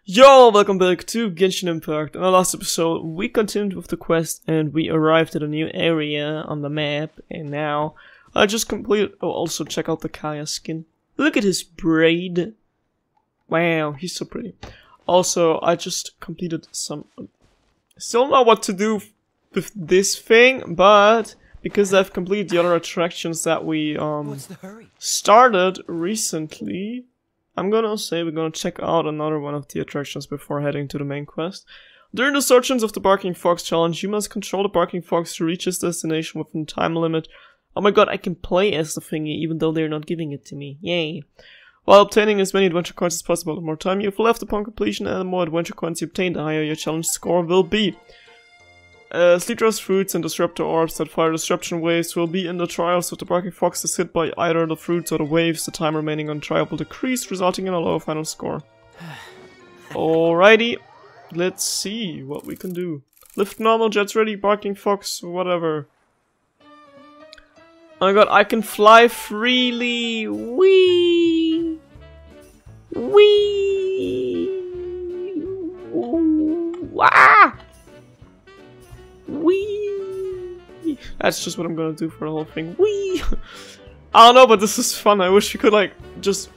Yo, welcome back to Genshin Impact. In our last episode, we continued with the quest and we arrived at a new area on the map. And now, I just completed... Oh, also check out the Kaya skin. Look at his braid. Wow, he's so pretty. Also, I just completed some... Still don't know what to do with this thing, but... Because I've completed the other attractions that we, started recently... I'm gonna say we're gonna check out another one of the attractions before heading to the main quest. During the Searchings of the Barking Fox challenge, you must control the Barking Fox to reach its destination within a time limit. Oh my god, I can play as the thingy even though they're not giving it to me. Yay. While obtaining as many adventure coins as possible, the more time you've left upon completion and the more adventure coins you obtain, the higher your challenge score will be. Sleep Dress fruits and disruptor orbs that fire disruption waves will be in the trials. If the Barking Fox is hit by either the fruits or the waves, the time remaining on trial will decrease, resulting in a lower final score. Alrighty, let's see what we can do. Lift normal, jets ready, Barking Fox, whatever. Oh my god, I can fly freely! Whee! Whee! Ah! Whee! That's just what I'm gonna do for the whole thing. Whee! I don't know, but this is fun. I wish we could, like, just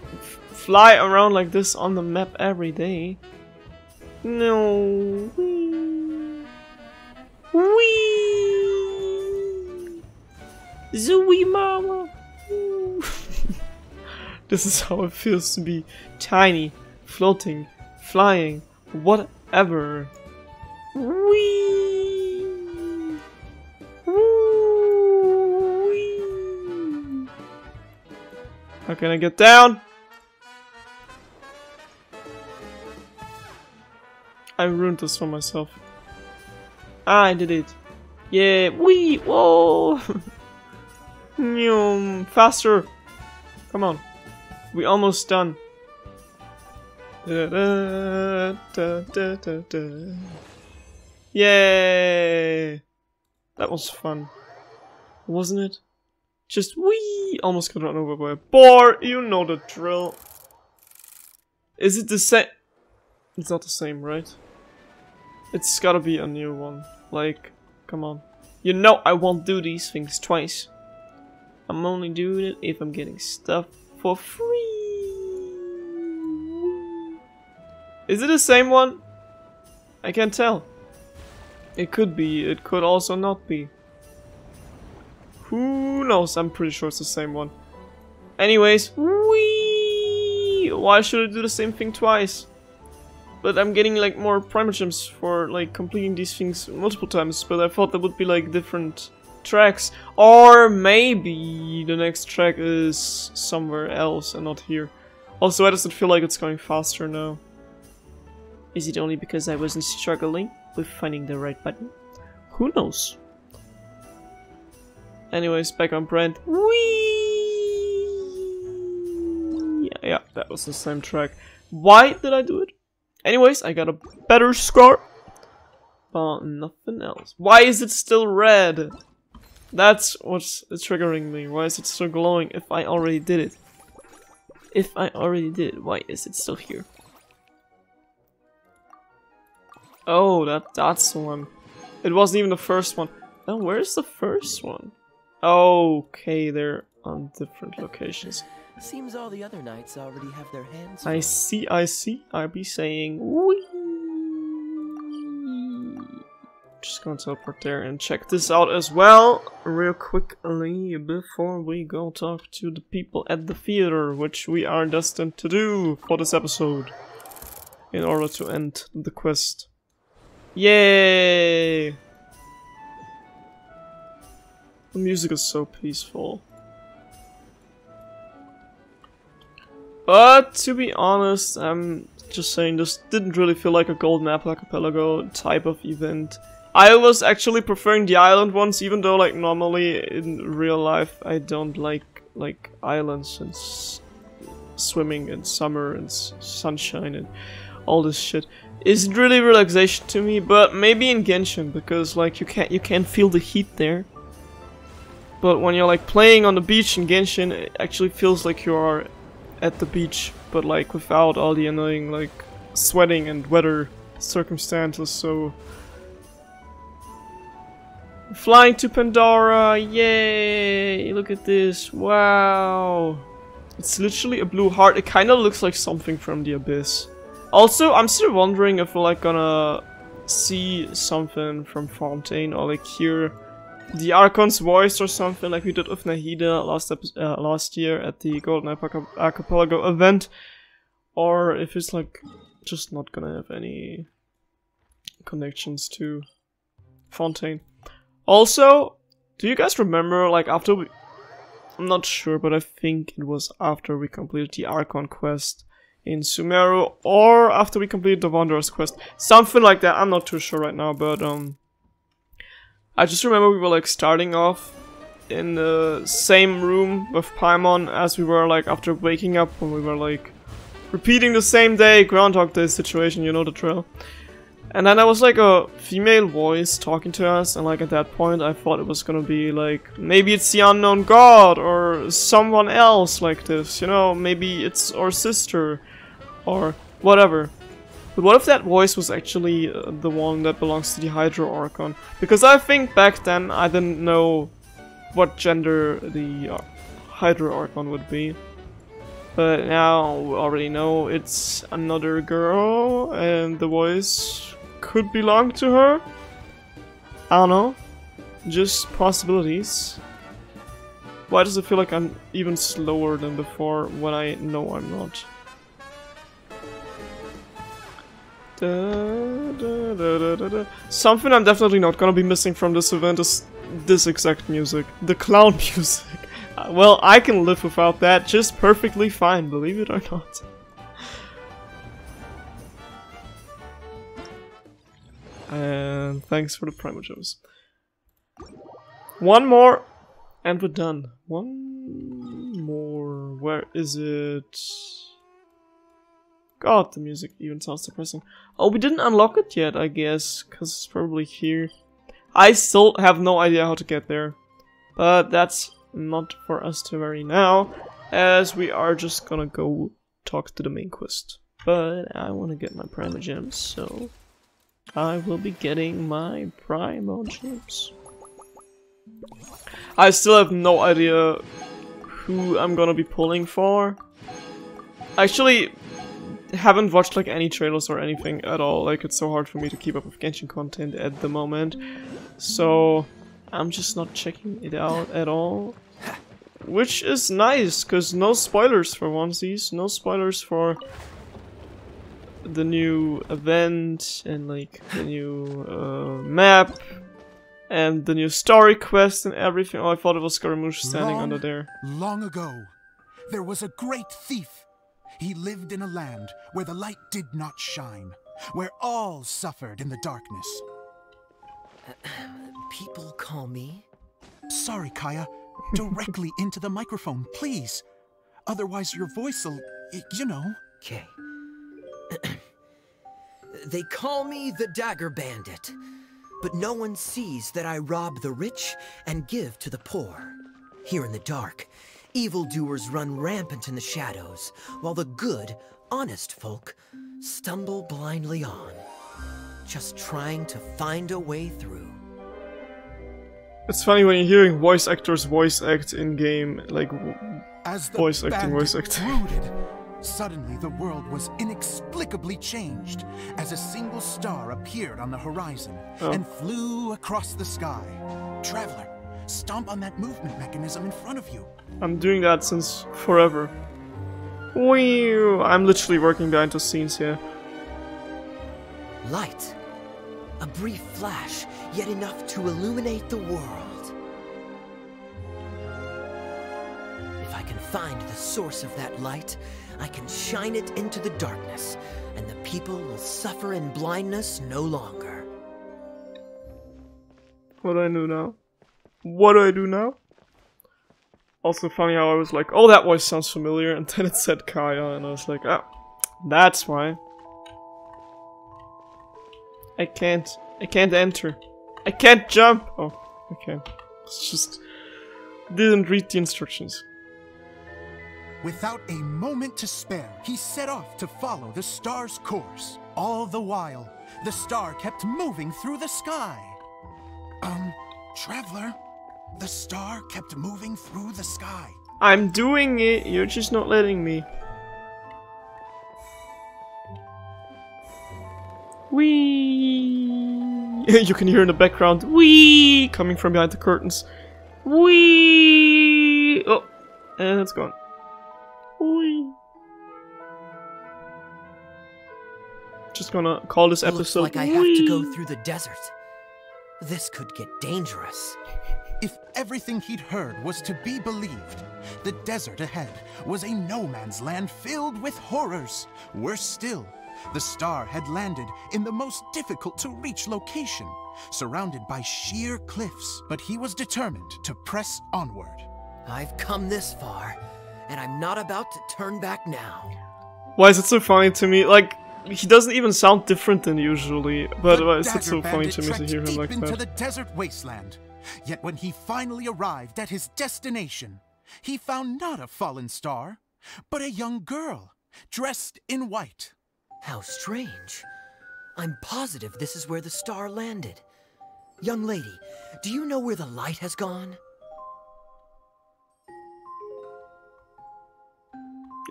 fly around like this on the map every day. No. Whee! Whee! Zooey mama! This is how it feels to be tiny, floating, flying, whatever. Whee! How can I get down? I ruined this for myself. Ah, I did it. Yeah, wee, whoa. Faster. Come on. We almost done. Yay. That was fun. Wasn't it? Just wee! Almost got run over by a boar. You know the drill. Is it the same? It's not the same, right? It's gotta be a new one. Like, come on. You know I won't do these things twice. I'm only doing it if I'm getting stuff for free. Is it the same one? I can't tell. It could be. It could also not be. Who knows? I'm pretty sure it's the same one. Anyways, whee! Why should I do the same thing twice? But I'm getting like more primogems for like completing these things multiple times. But I thought that would be like different tracks, or maybe the next track is somewhere else and not here. Also, why does it feel like it's going faster now? Is it only because I wasn't struggling with finding the right button? Who knows? Anyways, back on brand. Whee! Yeah, that was the same track. Why did I do it? Anyways, I got a better score. But nothing else. Why is it still red? That's what's triggering me. Why is it still glowing if I already did it? If I already did it, why is it still here? Oh, that's the one. It wasn't even the first one. Oh, where's the first one? Okay, they're on different locations. Seems all the other knights already have their hands. I see. I'll be saying wee. Just gonna teleport there and check this out as well, real quickly, before we go talk to the people at the theater, which we are destined to do for this episode, in order to end the quest. Yay! The music is so peaceful. But to be honest, I'm just saying this didn't really feel like a Golden Apple Archipelago type of event. I was actually preferring the island ones, even though like normally in real life I don't like islands and swimming and summer and sunshine and all this shit. Isn't really relaxation to me, but maybe in Genshin, because like you can't feel the heat there. But when you're like playing on the beach in Genshin, it actually feels like you are at the beach, but like without all the annoying like sweating and weather circumstances, so... Flying to Pandora, yay! Look at this, wow! It's literally a blue heart. It kind of looks like something from the Abyss. Also, I'm still wondering if we're like gonna see something from Fontaine or like hear the Archon's voice or something like we did with Nahida last year at the Golden Archipelago event, or if it's like just not gonna have any connections to Fontaine. Also, do you guys remember, like, after we... I'm not sure, but I think it was after we completed the Archon quest in Sumeru, or after we completed the Wanderer's quest. Something like that, I'm not too sure right now, but, I just remember we were, like, starting off in the same room with Paimon as we were, like, after waking up, when we were, like, repeating the same day, Groundhog Day situation, you know the drill. And then there was like a female voice talking to us, and like at that point I thought it was gonna be like, maybe it's the unknown god or someone else like this, you know, maybe it's our sister or whatever. But what if that voice was actually the one that belongs to the Hydro Archon? Because I think back then I didn't know what gender the Hydro Archon would be. But now we already know it's another girl, and the voice could belong to her. I don't know. Just possibilities. Why does it feel like I'm even slower than before when I know I'm not? Something I'm definitely not gonna be missing from this event is this exact music. The clown music. Well, I can live without that just perfectly fine, believe it or not. And thanks for the primogems. One more, and we're done. One more. Where is it? God, the music even sounds depressing. Oh, we didn't unlock it yet, I guess, because it's probably here. I still have no idea how to get there. But that's not for us to worry now, as we are just gonna go talk to the main quest. But I want to get my primogems, so I will be getting my primogems. I still have no idea who I'm gonna be pulling for. I actually haven't watched like any trailers or anything at all. Like, it's so hard for me to keep up with Genshin content at the moment. So I'm just not checking it out at all. Which is nice, because no spoilers for onesies. No spoilers for the new event and like the new map and the new story quest and everything. Oh, I thought it was Scaramouche standing under there. Long ago, there was a great thief. He lived in a land where the light did not shine, where all suffered in the darkness. People call me? Sorry, Kaya. Directly into the microphone, please. Otherwise your voice'll, you know. Okay. They call me the Dagger Bandit, but no one sees that I rob the rich and give to the poor. Here in the dark, evildoers run rampant in the shadows, while the good, honest folk stumble blindly on, just trying to find a way through. It's funny when you're hearing voice actors voice act in game, like voice acting. Brooded, suddenly the world was inexplicably changed as a single star appeared on the horizon and flew across the sky. Traveler, stomp on that movement mechanism in front of you. I'm doing that since forever. Wee! I'm literally working behind the scenes here. Light. A brief flash, yet enough to illuminate the world. If I can find the source of that light, I can shine it into the darkness, and the people will suffer in blindness no longer. What do I do now? What do I do now? Also funny how I was like, oh, that voice sounds familiar, and then it said Kaya, and I was like, oh, that's why. I can't enter. I can't jump! Oh, okay. It's just... didn't read the instructions. Without a moment to spare, he set off to follow the star's course. All the while, the star kept moving through the sky. Traveler, the star kept moving through the sky. I'm doing it, you're just not letting me. Whee! You can hear in the background, whee! Coming from behind the curtains. Whee! Oh, and it's gone. Whee! Just gonna call this episode. Looks like I have to go through the desert. This could get dangerous. If everything he'd heard was to be believed, the desert ahead was a no-man's land filled with horrors. Worse still, the star had landed in the most difficult-to-reach location, surrounded by sheer cliffs. But he was determined to press onward. I've come this far, and I'm not about to turn back now. Why is it so funny to me? Like, he doesn't even sound different than usually, but why is it so funny to me to hear him like into that? the desert wasteland. Yet when he finally arrived at his destination, he found not a fallen star, but a young girl, dressed in white. How strange. I'm positive this is where the star landed. Young lady, do you know where the light has gone?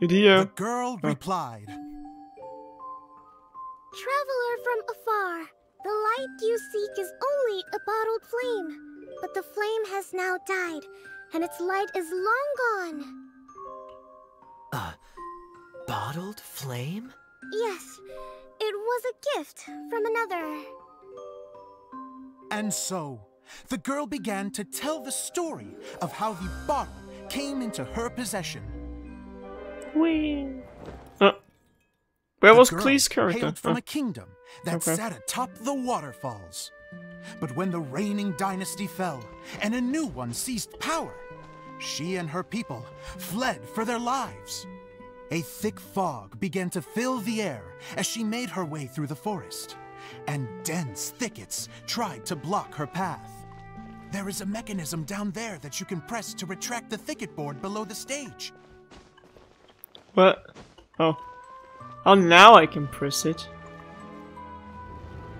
Idiot. The girl replied, Traveler from afar, the light you seek is only a bottled flame. But the flame has now died, and its light is long gone. A bottled flame? Yes, it was a gift from another. and so the girl began to tell the story of how the bottle came into her possession. Whee! Where was girl Klee's character? hailed from a kingdom that sat atop the waterfalls. But when the reigning dynasty fell and a new one seized power, she and her people fled for their lives. A thick fog began to fill the air as she made her way through the forest, and dense thickets tried to block her path. There is a mechanism down there that you can press to retract the thicket board below the stage. What? Oh. Oh, now I can press it.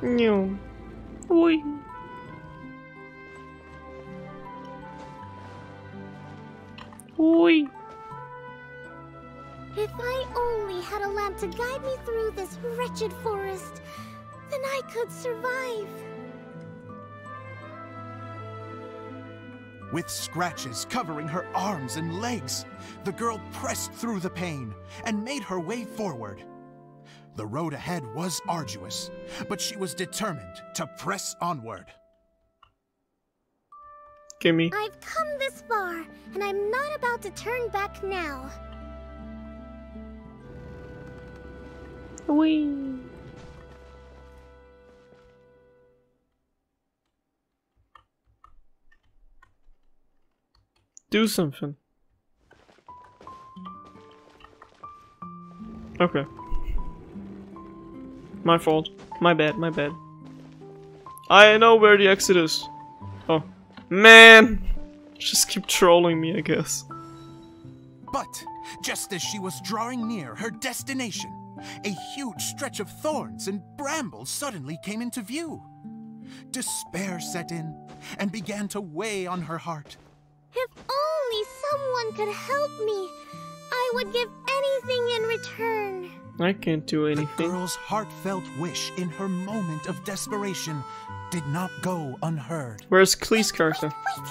No. Oi. Oi. If I only had a lamp to guide me through this wretched forest, then I could survive. With scratches covering her arms and legs, the girl pressed through the pain and made her way forward. The road ahead was arduous, but she was determined to press onward. Gimme. I've come this far, and I'm not about to turn back now. Whee. Do something. Okay. My fault. My bad, my bad. I know where the exit is. Oh. Man! Just keep trolling me, I guess. But just as she was drawing near her destination, a huge stretch of thorns and brambles suddenly came into view. Despair set in and began to weigh on her heart. If only someone could help me, I would give anything in return. I can't do The anything. girl's heartfelt wish in her moment of desperation did not go unheard. Where's Klee's character? Wait!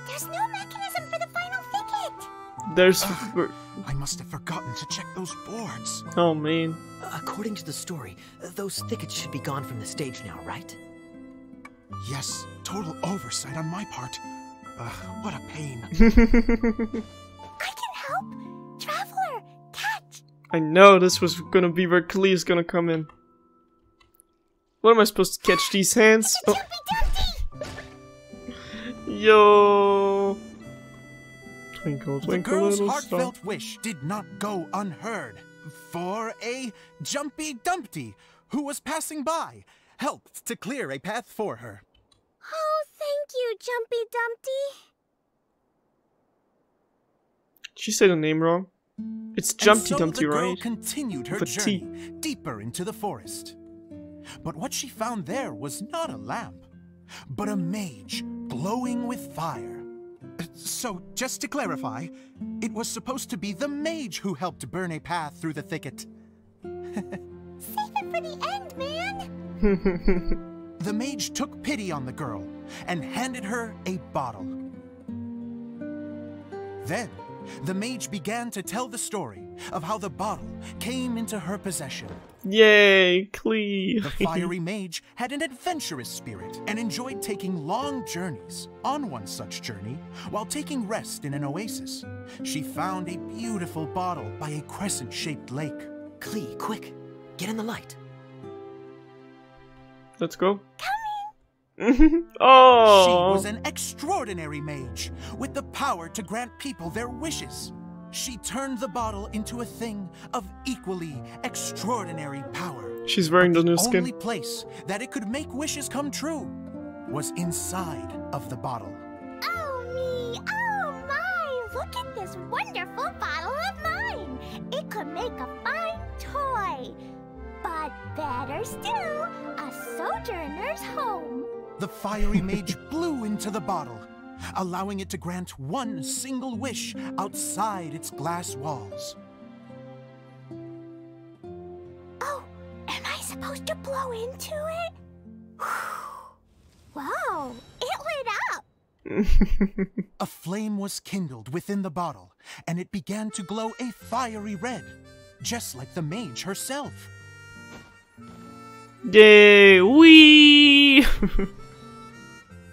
There's no mechanism for the final thicket! There's... I must have forgotten to check those boards. Oh, man. According to the story, those thickets should be gone from the stage now, right? Yes, total oversight on my part. What a pain. I can help! Traveler! Catch! I know this was gonna be where Klee's gonna come in. What am I supposed to catch these hands? Oh. Yo! Twinkle, The twinkle, girl's little star. heartfelt wish did not go unheard, for a Jumpy Dumpty, who was passing by, helped to clear a path for her. Oh, thank you, Jumpy Dumpty. Did she say the name wrong? It's Jumpty and so Dumpty, the girl right? continued her With T. journey deeper into the forest. But what she found there was not a lamp, but a mage glowing with fire. So, just to clarify, it was supposed to be the mage who helped burn a path through the thicket. Save it for the end, man! The mage took pity on the girl and handed her a bottle. Then, the mage began to tell the story of how the bottle came into her possession. Yay, Klee! The fiery mage had an adventurous spirit and enjoyed taking long journeys. On one such journey, while taking rest in an oasis, she found a beautiful bottle by a crescent-shaped lake. Klee, quick, get in the light. Let's go. Coming! Oh! She was an extraordinary mage with the power to grant people their wishes. She turned the bottle into a thing of equally extraordinary power. She's wearing the new The only skin. place that it could make wishes come true was inside of the bottle. Oh me! Oh my! Look at this wonderful bottle of mine! It could make a fine toy! But better still, a sojourner's home! The fiery mage blew into the bottle, allowing it to grant one single wish outside its glass walls. Oh, am I supposed to blow into it? Wow, it lit up! A flame was kindled within the bottle, and it began to glow a fiery red, just like the mage herself. Yay! Wee!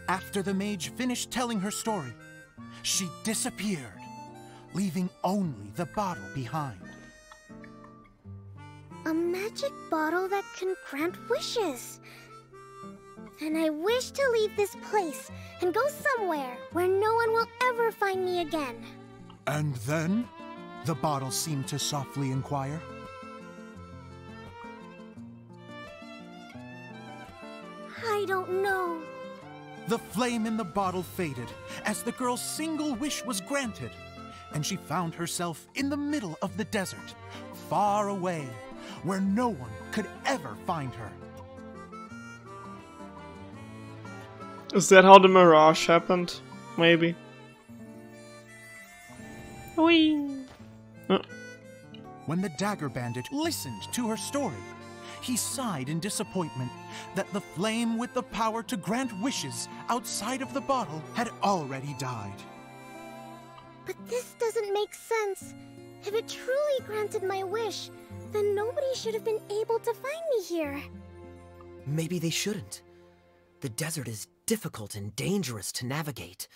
After the mage finished telling her story, she disappeared, leaving only the bottle behind. A magic bottle that can grant wishes. And I wish to leave this place and go somewhere where no one will ever find me again. And then, the bottle seemed to softly inquire. I don't know. The flame in the bottle faded as the girl's single wish was granted, and she found herself in the middle of the desert, far away, where no one could ever find her. Is that how the mirage happened? Maybe. Whee! When the dagger bandit listened to her story, he sighed in disappointment that the flame with the power to grant wishes outside of the bottle had already died. But this doesn't make sense. If it truly granted my wish, then nobody should have been able to find me here. Maybe they shouldn't. The desert is difficult and dangerous to navigate,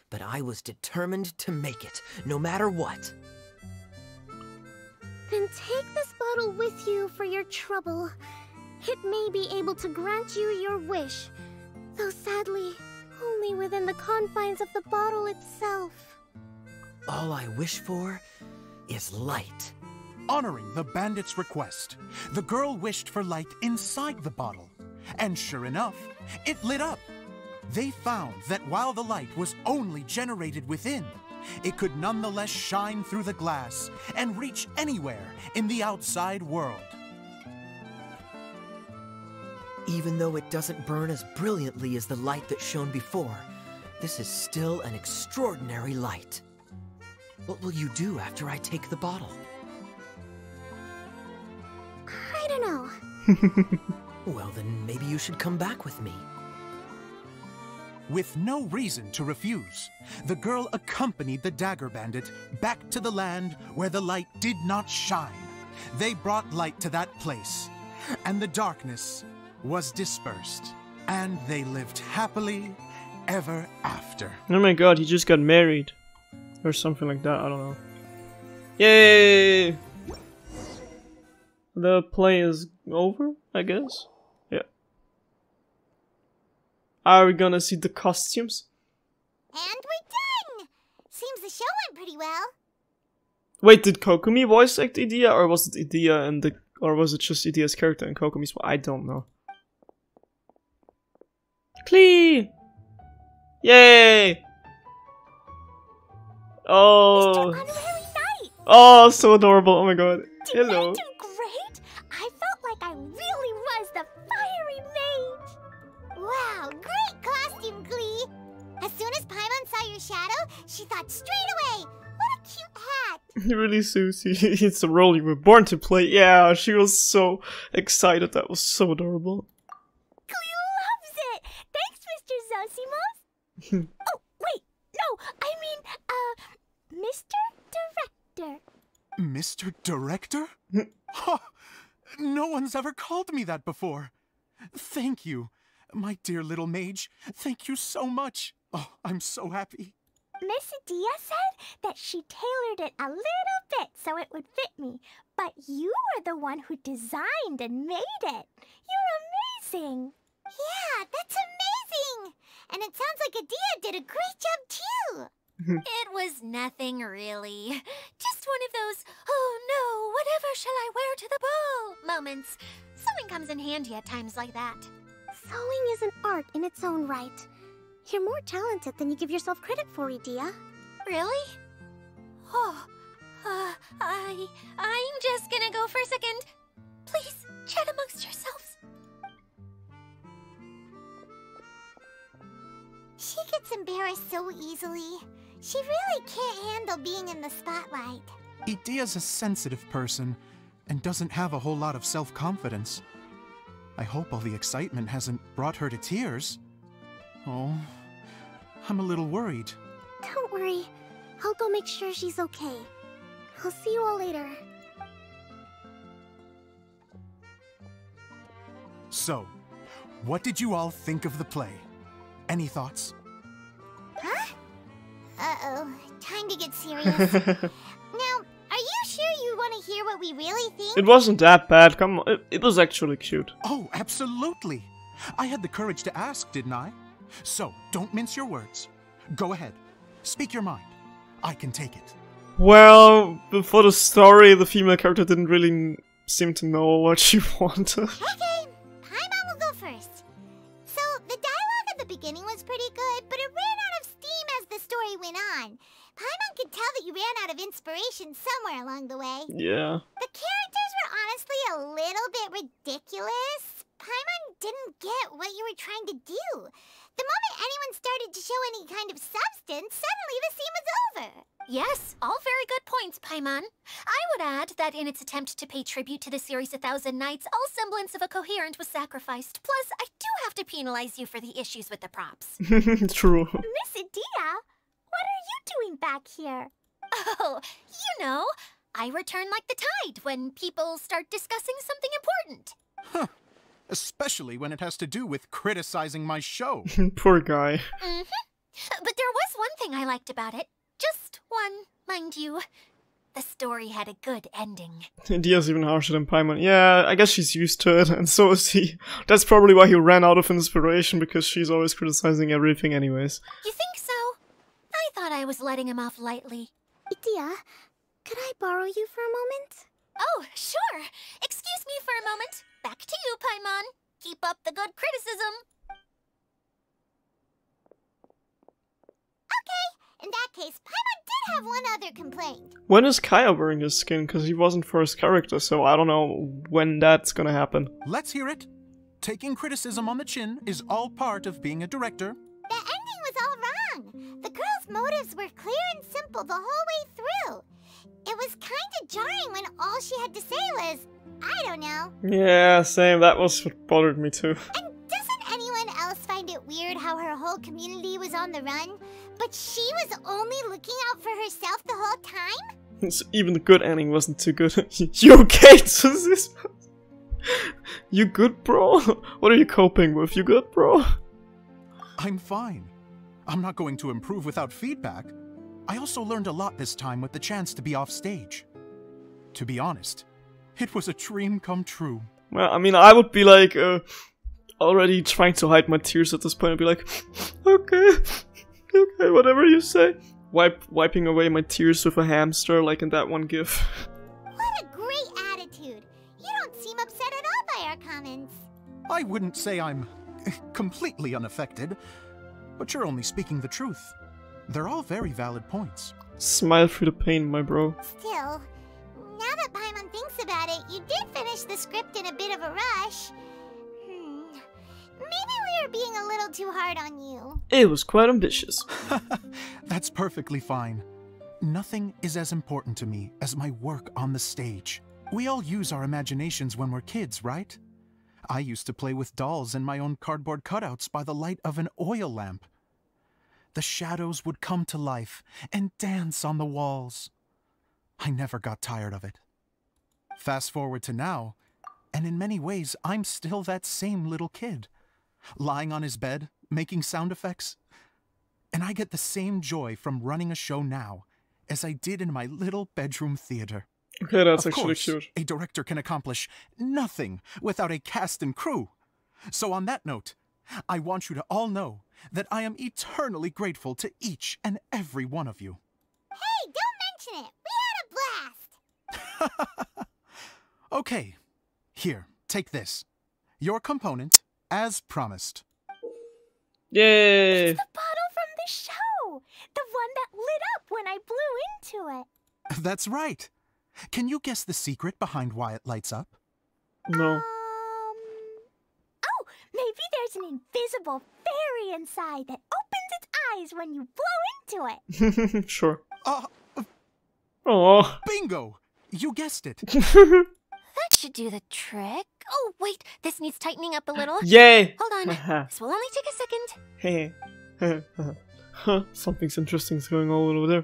but I was determined to make it, no matter what. Then take this bottle with you for your trouble. It may be able to grant you your wish, though sadly, only within the confines of the bottle itself. All I wish for is light. Honoring the bandit's request, the girl wished for light inside the bottle, and sure enough, it lit up. They found that while the light was only generated within, it could nonetheless shine through the glass and reach anywhere in the outside world. Even though it doesn't burn as brilliantly as the light that shone before, this is still an extraordinary light. What will you do after I take the bottle? I don't know. Well, then maybe you should come back with me. With no reason to refuse, the girl accompanied the dagger bandit back to the land where the light did not shine. They brought light to that place, and the darkness was dispersed, and they lived happily ever after. Oh my god, he just got married. Or something like that, I don't know. Yay! The play is over, I guess? Yeah. Are we gonna see the costumes? And we're done! Seems the show went pretty well. Wait, did Kokumi voice act Idia, or was it Idia and the... or was it just Idia's character and Kokumi's... I don't know. Klee! Yay! Oh... Mr. Honorary Knight! Oh, so adorable. Oh my god. Did Hello. I do great? I felt like I really was the fiery mage. Wow, great costume, Glee. As soon as Paimon saw your shadow, she thought straight away, what a cute hat. You really, Susie. It's the role you were born to play. Yeah, she was so excited. That was so adorable. Glee loves it. Thanks, Mr. Zosimos. Oh, wait. No, I mean, Mr. Director. Mr. Director? Ha! No one's ever called me that before. Thank you, my dear little mage. Thank you so much. Oh, I'm so happy. Miss Adia said that she tailored it a little bit so it would fit me, but you were the one who designed and made it. You're amazing. Yeah, that's amazing. And it sounds like Adia did a great job too. It was nothing really. Just one of those, oh no, whatever shall I wear to the ball moments. Sewing comes in handy at times like that. Sewing is an art in its own right. You're more talented than you give yourself credit for, Idia. Really? Oh, I'm just gonna go for a second. Please, chat amongst yourselves. She gets embarrassed so easily. She really can't handle being in the spotlight. Idia's a sensitive person and doesn't have a whole lot of self-confidence. I hope all the excitement hasn't brought her to tears. Oh, I'm a little worried. Don't worry. I'll go make sure she's okay. I'll see you all later. So, what did you all think of the play? Any thoughts? Huh? Uh-oh. Time to get serious. Now, are you sure you want to hear what we really think? It wasn't that bad. Come on. It was actually cute. Oh, absolutely. I had the courage to ask, didn't I? So, don't mince your words. Go ahead. Speak your mind. I can take it. Well, for the story, the female character didn't really seem to know what she wanted. Okay, Paimon will go first. So, the dialogue at the beginning was pretty good, but it ran out of steam as the story went on. Paimon could tell that you ran out of inspiration somewhere along the way. Yeah. The characters were honestly a little bit ridiculous. Paimon didn't get what you were trying to do. The moment anyone started to show any kind of substance, suddenly the scene was over. Yes, all very good points, Paimon. I would add that in its attempt to pay tribute to the series 1,000 Nights, all semblance of a coherent was sacrificed. Plus, I do have to penalize you for the issues with the props. True. Miss Adia, what are you doing back here? Oh, you know, I return like the tide when people start discussing something important. Huh. Especially when it has to do with criticizing my show. Poor guy. But there was one thing I liked about it. Just one, mind you. The story had a good ending. Dia's even harsher than Paimon. Yeah, I guess she's used to it, and so is he. That's probably why he ran out of inspiration, because she's always criticizing everything anyways. You think so? I thought I was letting him off lightly. Idia, could I borrow you for a moment? Oh, sure. Excuse me for a moment. Back to you, Paimon. Keep up the good criticism. Okay, in that case, Paimon did have one other complaint. When is Kaya wearing his skin? Because he wasn't first character, so I don't know when that's gonna happen. Let's hear it. Taking criticism on the chin is all part of being a director. The ending was all wrong. The girl's motives were clear and simple the whole way through. It was kind of jarring when all she had to say was, I don't know. Yeah, same. That was what bothered me too. And doesn't anyone else find it weird how her whole community was on the run, but she was only looking out for herself the whole time? So even the good ending wasn't too good. You okay, Susie? You good, bro? What are you coping with? You good, bro? I'm fine. I'm not going to improve without feedback. I also learned a lot this time with the chance to be off stage. To be honest, it was a dream come true. Well, I mean, I would be like, already trying to hide my tears at this point. I'd be like, okay, okay, whatever you say. Wiping away my tears with a hamster, like in that one gif. What a great attitude. You don't seem upset at all by our comments. I wouldn't say I'm completely unaffected, but you're only speaking the truth. They're all very valid points. Smile through the pain, my bro. Still, now that Paimon thinks about it, you did finish the script in a bit of a rush. Maybe we were being a little too hard on you. It was quite ambitious. That's perfectly fine. Nothing is as important to me as my work on the stage. We all use our imaginations when we're kids, right? I used to play with dolls and my own cardboard cutouts by the light of an oil lamp. The shadows would come to life and dance on the walls. I never got tired of it. Fast forward to now, and in many ways, I'm still that same little kid, lying on his bed, making sound effects. And I get the same joy from running a show now as I did in my little bedroom theater. Okay, that's Of actually course, cute. a director can accomplish nothing without a cast and crew. So on that note, I want you to all know that I am eternally grateful to each and every one of you. Hey, don't mention it. We had a blast. Okay, here, take this. Your component, as promised. Yay! It's the bottle from the show. The one that lit up when I blew into it. That's right. Can you guess the secret behind why it lights up? No. Oh, maybe there's an invisible fairy inside that opens its eyes when you blow into it. Sure. Uh, Oh. Bingo! You guessed it. That should do the trick. Oh, wait, this needs tightening up a little. Yay! Hold on, this will only take a second. Hey. Something's interesting going on over there.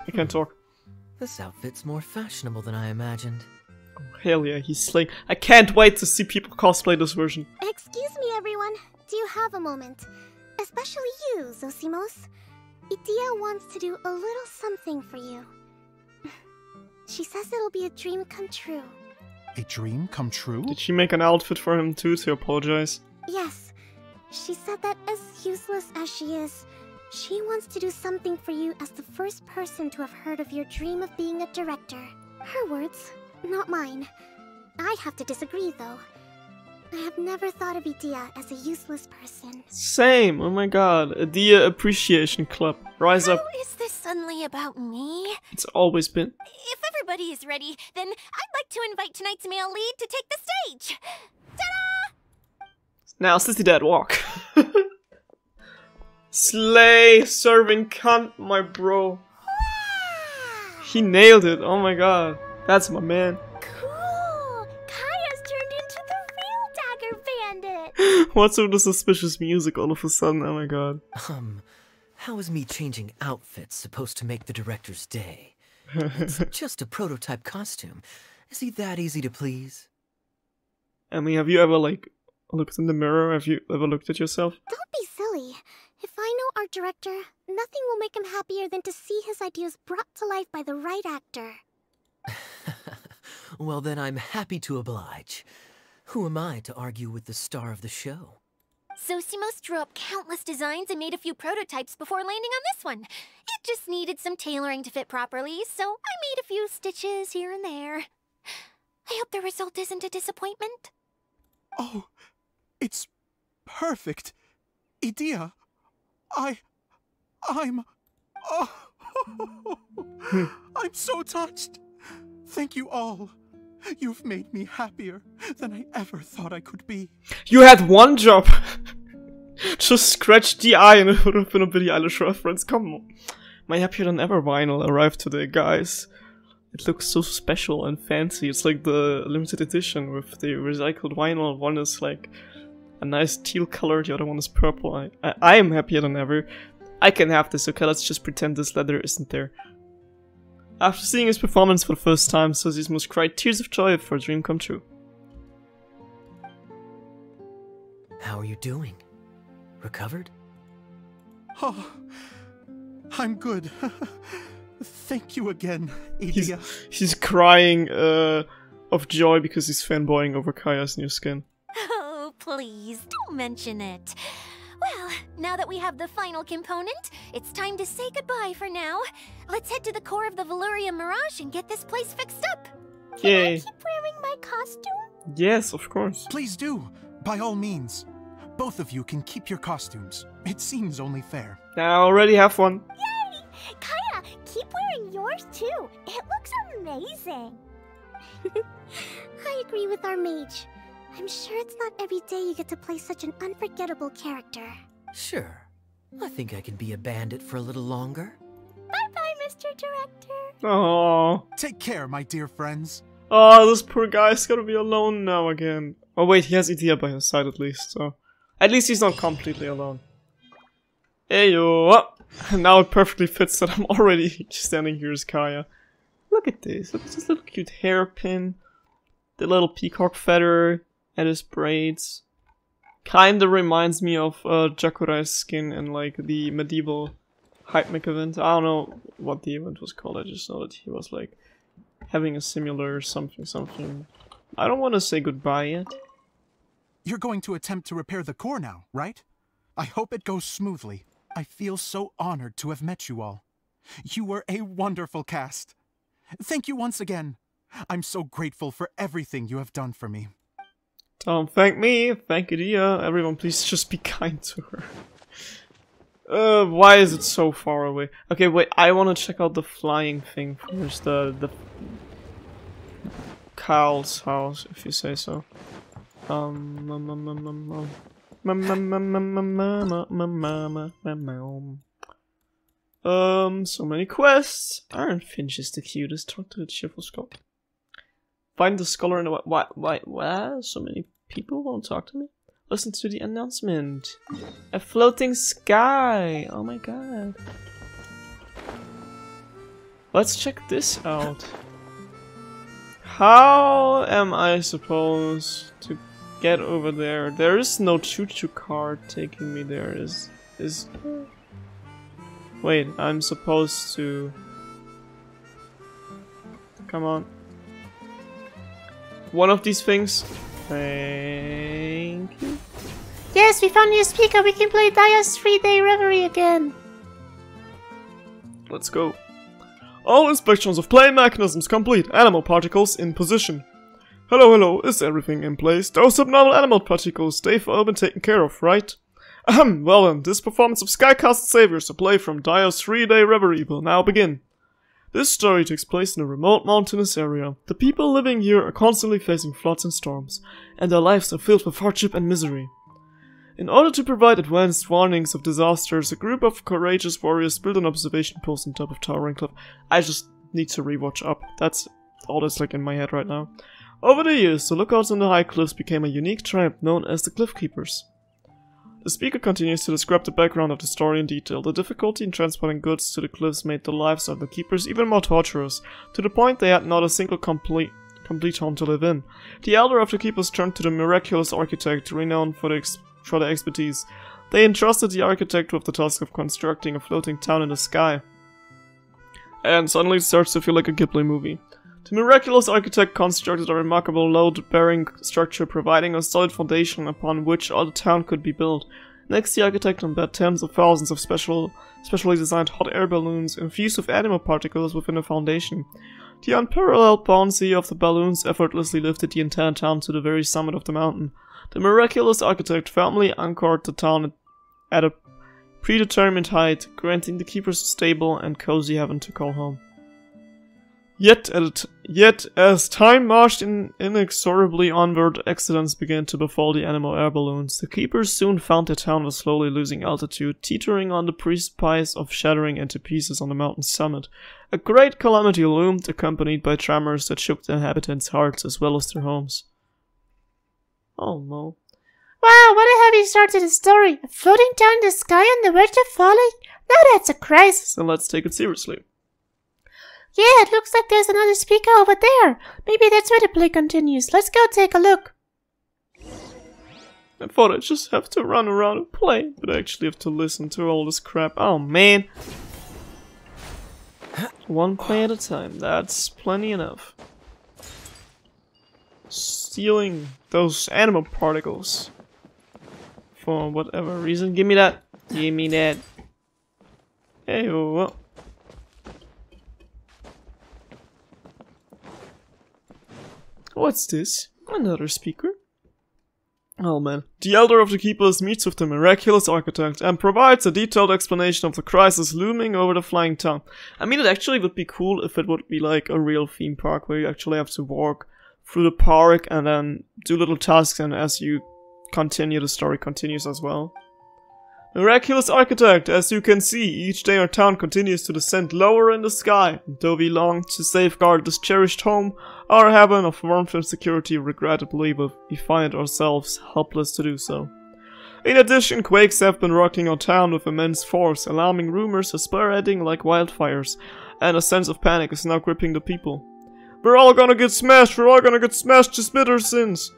I can't talk. This outfit's more fashionable than I imagined. Oh, hell yeah, he's slaying. I can't wait to see people cosplay this version. Excuse me, everyone. Do you have a moment? Especially you, Zosimos. Idia wants to do a little something for you. She says it'll be a dream come true. A dream come true? Did she make an outfit for him too to apologize? Yes. She said that as useless as she is, she wants to do something for you as the first person to have heard of your dream of being a director. Her words, not mine. I'd have to disagree, though. I have never thought of Idia as a useless person. Same! Oh my god. A Dia Appreciation Club. Rise up. How is this suddenly about me? It's always been. If everybody is ready, then I'd like to invite tonight's male lead to take the stage. Ta-da! Now, Sissy Dad walk. Slay, serving cunt, my bro. He nailed it. Oh my god. That's my man. Cool. Kaya's turned into the real Dagger Bandit. What's with the suspicious music all of a sudden? Oh my god. How is me changing outfits supposed to make the director's day? It's just a prototype costume. Is he that easy to please? I mean, have you ever, like, looked in the mirror? Have you ever looked at yourself? Don't be silly. If I know our director, nothing will make him happier than to see his ideas brought to life by the right actor. Well, then I'm happy to oblige. Who am I to argue with the star of the show? Zosimos drew up countless designs and made a few prototypes before landing on this one. It just needed some tailoring to fit properly, so I made a few stitches here and there. I hope the result isn't a disappointment. Oh, it's perfect. Idia, I'm I'm so touched. Thank you all. You've made me happier than I ever thought I could be. You had one job! Just scratch the eye and it would have been a Billie Eilish reference. Come on. My Happier Than Ever vinyl arrived today, guys. It looks so special and fancy. It's like the limited edition with the recycled vinyl. One is like a nice teal color, the other one is purple. I am happier than ever. I can have this, okay? Let's just pretend this letter isn't there. After seeing his performance for the first time, Zosimos cried tears of joy for a dream come true. How are you doing? Recovered? Oh, I'm good. Thank you again, Idia. He's crying of joy because he's fanboying over Kaya's new skin. Oh, please, don't mention it. Well, now that we have the final component, it's time to say goodbye for now. Let's head to the core of the Valyria Mirage and get this place fixed up. Yay. Can I keep wearing my costume? Yes, of course. Please do, by all means. Both of you can keep your costumes. It seems only fair. I already have one. Yay! Kaya, keep and yours too. It looks amazing. I agree with our mage. I'm sure it's not every day you get to play such an unforgettable character. Sure. I think I can be a bandit for a little longer. Bye-bye, Mr. Director. Oh. Take care, my dear friends. Oh, this poor guy's gotta be alone now again. Oh wait, he has Idea by his side at least, so... At least he's not completely alone. Heyo! Now it perfectly fits that I'm already standing here as Kaya. Look at this. Look at this little cute hairpin. The little peacock feather and his braids. Kinda reminds me of Jakurai's skin in like the medieval Hypemic event. I don't know what the event was called, I just know that he was like having a similar something. I don't want to say goodbye yet. You're going to attempt to repair the core now, right? I hope it goes smoothly. I feel so honored to have met you all. You were a wonderful cast. Thank you once again. I'm so grateful for everything you have done for me. Don't thank me, thank Idea. Everyone please just be kind to her. Why is it so far away? Okay, wait, I want to check out the flying thing first, the Kyle's house, if you say so. So many quests. Iron Finch is the cutest. Talk to the cheerful skull. Find the scholar in the what? So many people won't talk to me. Listen to the announcement. A floating sky. Oh my god. Let's check this out. How am I supposed to get over there? There is no choo-choo car taking me there. Wait, I'm supposed to... Come on. One of these things. Thank you. Yes, we found you a speaker. We can play Dia's 3-day reverie again. Let's go. All inspections of play mechanisms complete. Animal particles in position. Hello, is everything in place? Those abnormal animal particles, they've all been taken care of, right? Well then, this performance of Skycast Saviors, a play from Dia's 3-day reverie, will now begin. This story takes place in a remote mountainous area. The people living here are constantly facing floods and storms, and their lives are filled with hardship and misery. In order to provide advanced warnings of disasters, a group of courageous warriors built an observation post on top of towering cliff. I just need to rewatch up. That's all that's like in my head right now. Over the years, the lookouts on the high cliffs became a unique tribe known as the Cliff Keepers. The speaker continues to describe the background of the story in detail. The difficulty in transporting goods to the cliffs made the lives of the keepers even more torturous, to the point they had not a single complete home to live in. The elder of the keepers turned to the miraculous architect, renowned for their expertise. They entrusted the architect with the task of constructing a floating town in the sky. And suddenly it starts to feel like a Ghibli movie. The miraculous architect constructed a remarkable load-bearing structure, providing a solid foundation upon which all the town could be built. Next, the architect embed tens of thousands of specially designed hot air balloons infused with animal particles within the foundation. The unparalleled buoyancy of the balloons effortlessly lifted the entire town to the very summit of the mountain. The miraculous architect firmly anchored the town at a predetermined height, granting the keepers a stable and cozy heaven to call home. Yet as time marched inexorably onward, accidents began to befall the animal air balloons. The keepers soon found their town was slowly losing altitude, teetering on the precipice of shattering into pieces on the mountain's summit. A great calamity loomed, accompanied by tremors that shook the inhabitants' hearts as well as their homes. Oh no. Wow, what a heavy start to the story. A floating town in the sky on the verge of falling? Now that's a crisis. So let's take it seriously. Yeah, it looks like there's another speaker over there. Maybe that's where the play continues. Let's go take a look. I thought I'd just have to run around and play, but I actually have to listen to all this crap. Oh man. One play at a time. That's plenty enough. Stealing those animal particles. For whatever reason. Give me that. Give me that. Hey, well. What's this? Another speaker? Oh man. The Elder of the Keepers meets with the miraculous architect and provides a detailed explanation of the crisis looming over the flying town. I mean, it actually would be cool if it would be like a real theme park where you actually have to walk through the park and then do little tasks, and as you continue, the story continues as well. Miraculous architect, as you can see, each day our town continues to descend lower in the sky, and though we long to safeguard this cherished home, our heaven of warmth and security, regrettably we find ourselves helpless to do so. In addition, quakes have been rocking our town with immense force, alarming rumors are spreading like wildfires, and a sense of panic is now gripping the people. We're all gonna get smashed to smithereens!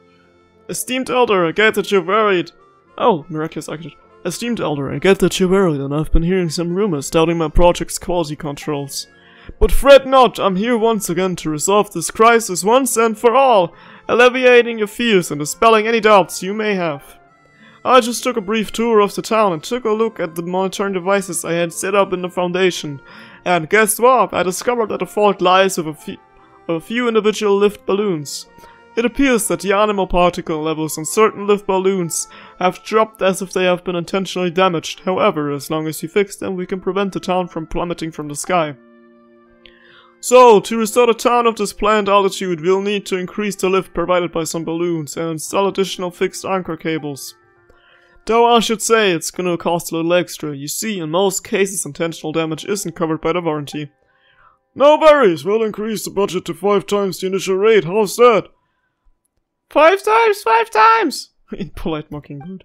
Esteemed Elder, I get that you're worried. Oh, miraculous architect. Esteemed Elder, I get that you're worried, and I've been hearing some rumors doubting my project's quality controls. But fret not, I'm here once again to resolve this crisis once and for all, alleviating your fears and dispelling any doubts you may have. I just took a brief tour of the town and took a look at the monitoring devices I had set up in the foundation, and guess what? I discovered that the fault lies with a few individual lift balloons. It appears that the animal particle levels on certain lift balloons have dropped as if they have been intentionally damaged. However, as long as you fix them, we can prevent the town from plummeting from the sky. So, to restore the town of this planned altitude, we'll need to increase the lift provided by some balloons and install additional fixed anchor cables. Though I should say it's gonna cost a little extra. You see, in most cases intentional damage isn't covered by the warranty. No worries, we'll increase the budget to 5 times the initial rate, how's that? 5 times! In polite mockingbird.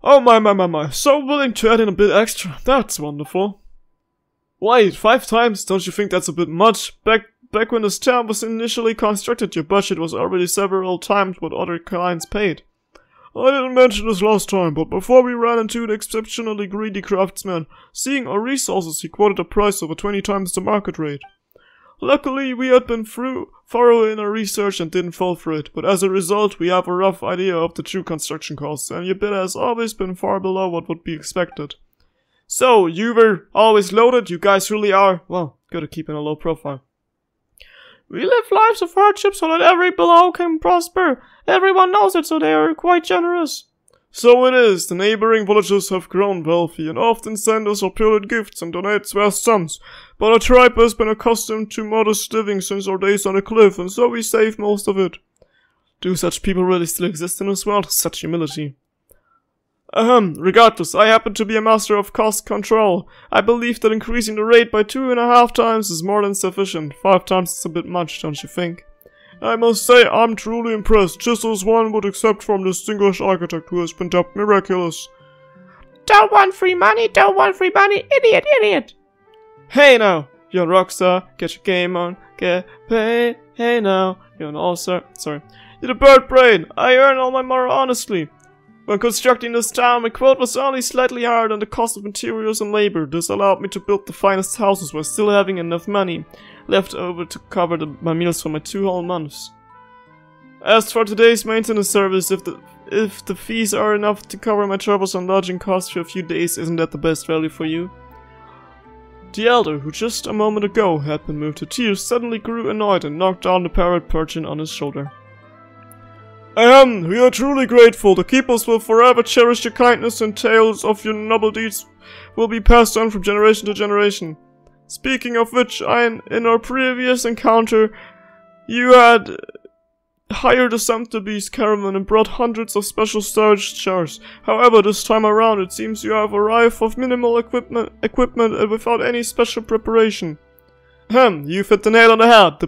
Oh my, so willing to add in a bit extra, that's wonderful. Wait, 5 times? Don't you think that's a bit much? Back when this town was initially constructed, your budget was already several times what other clients paid. I didn't mention this last time, but before we ran into an exceptionally greedy craftsman, seeing our resources, he quoted a price over 20 times the market rate. Luckily, we had been thorough in our research and didn't fall for it, but as a result, we have a rough idea of the true construction costs, and your bid has always been far below what would be expected. So, you were always loaded, you guys really are, well, good at keeping a low profile. We live lives of hardship so that every below can prosper. Everyone knows it, so they are quite generous. So it is, the neighboring villages have grown wealthy and often send us opulent gifts and donate vast sums, but our tribe has been accustomed to modest living since our days on the cliff, and so we save most of it. Do such people really still exist in this world? Such humility. Regardless, I happen to be a master of cost control. I believe that increasing the rate by 2.5 times is more than sufficient. 5 times is a bit much, don't you think? I must say, I'm truly impressed, just as one would accept from the distinguished architect who has been dubbed miraculous. Don't want free money, idiot! Hey now, you're a rockstar, get your game on, get paid. Hey now, you're an all-star, sorry. You're the bird brain, I earn all my money honestly. When constructing this town, my quote was only slightly higher than the cost of materials and labor. This allowed me to build the finest houses while still having enough money left over to cover my meals for my 2 whole months. As for today's maintenance service, if the fees are enough to cover my travels and lodging costs for a few days, isn't that the best value for you? The elder, who just a moment ago had been moved to tears, suddenly grew annoyed and knocked down the parrot perching on his shoulder. We are truly grateful. The keepers will forever cherish your kindness, and tales of your noble deeds will be passed on from generation to generation. Speaking of which, in our previous encounter, you had hired a Sotheby's caravan and brought hundreds of special storage jars. However, this time around, it seems you have arrived with minimal equipment and without any special preparation. You've hit the nail on the head. The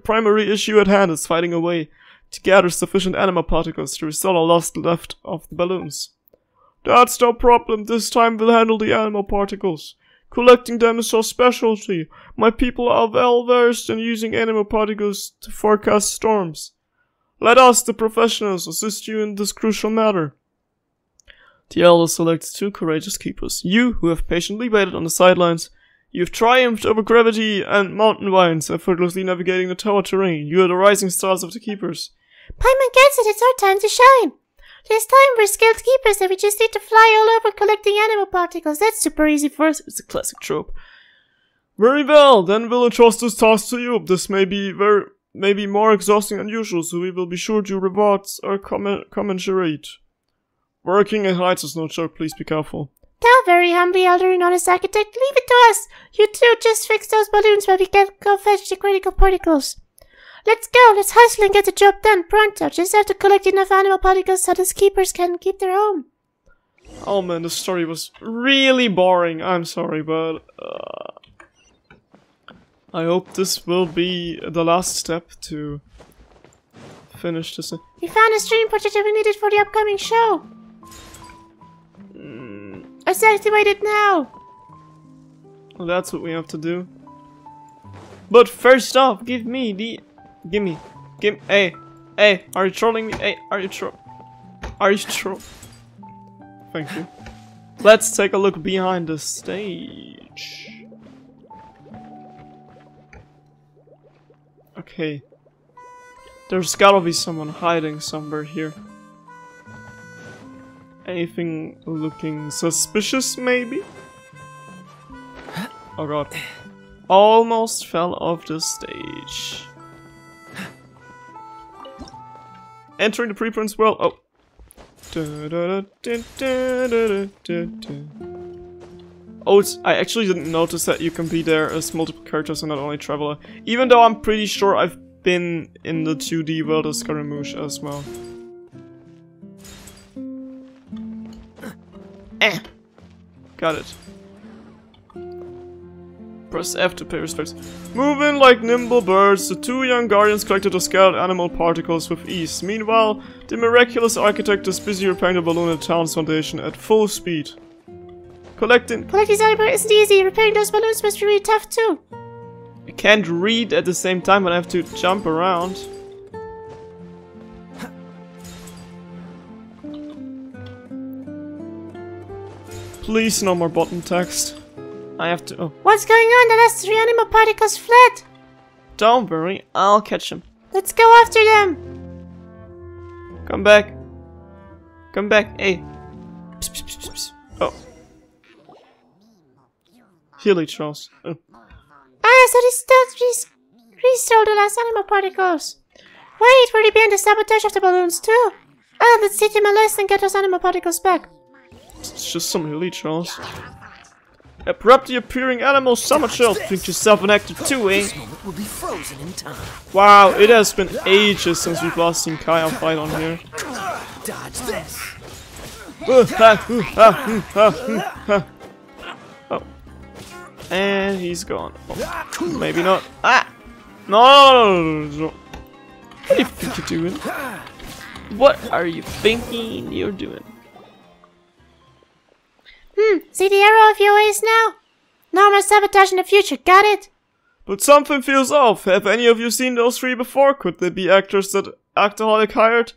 primary issue at hand is finding a way to gather sufficient animal particles to restore the lost left of the balloons. That's no problem, this time we'll handle the animal particles. Collecting them is our specialty. My people are well versed in using animal particles to forecast storms. Let us, the professionals, assist you in this crucial matter. The elder selects 2 courageous keepers. You, who have patiently waited on the sidelines, you've triumphed over gravity and mountain vines, effortlessly navigating the tower terrain. You are the rising stars of the keepers. Paimon gets it, it's our time to shine. This time we're skilled keepers and we just need to fly all over collecting animal particles. That's super easy for us. It's a classic trope. Very well, then we'll entrust this task to you. This may be maybe more exhausting than usual, so we will be sure to rewards are commensurate. Working at heights is no joke, please be careful. Don't worry, humbly, elder and honest architect. Leave it to us. You two just fix those balloons while we go fetch the critical particles. Let's go. Let's hustle and get the job done. Pronto. Just have to collect enough animal particles so the keepers can keep their home. Oh man, the story was really boring. I'm sorry, but I hope this will be the last step to finish this. We found a stream projector we needed for the upcoming show. Let's activate it now. Well, that's what we have to do. But first off, give me, hey, are you trolling me? Hey, are you troll? Thank you. Let's take a look behind the stage. Okay. There's gotta be someone hiding somewhere here. Anything looking suspicious, maybe? Oh god. Almost fell off the stage. Entering the preprints world. Oh. Oh, I actually didn't notice that you can be there as multiple characters and not only Traveler. Even though I'm pretty sure I've been in the 2D world as Scaramouche as well. Got it. Press F to pay respects. Moving like nimble birds, the two young guardians collected the scattered animal particles with ease. Meanwhile, the miraculous architect is busy repairing the balloon at the town's foundation at full speed. Collecting these animals isn't easy. Repairing those balloons must be really tough too. I can't read at the same time, but I have to jump around. Please, no more button text. I have to. Oh. What's going on? The last 3 animal particles fled. Don't worry, I'll catch them. Let's go after them. Come back. Come back. Hey. Psst, psst, psst, psst. Oh. Healy Charles. Oh. Ah, so they restole the last animal particles. Wait, were they behind the sabotage of the balloons too? Oh, let's teach them a lesson and get those animal particles back. It's just some elite Charles. Abruptly appearing animal summer chill. Think yourself an actor too, eh? Will be frozen in time. Wow, it has been ages since we've last seen Kaya fight on here. Dodge this. Oh. And he's gone. Oh, maybe not. Ah! No! What do you think you're doing? What are you thinking you're doing? See the error of your ways now? No more sabotage in the future, got it? But something feels off. Have any of you seen those 3 before? Could they be actors that Actaholic hired?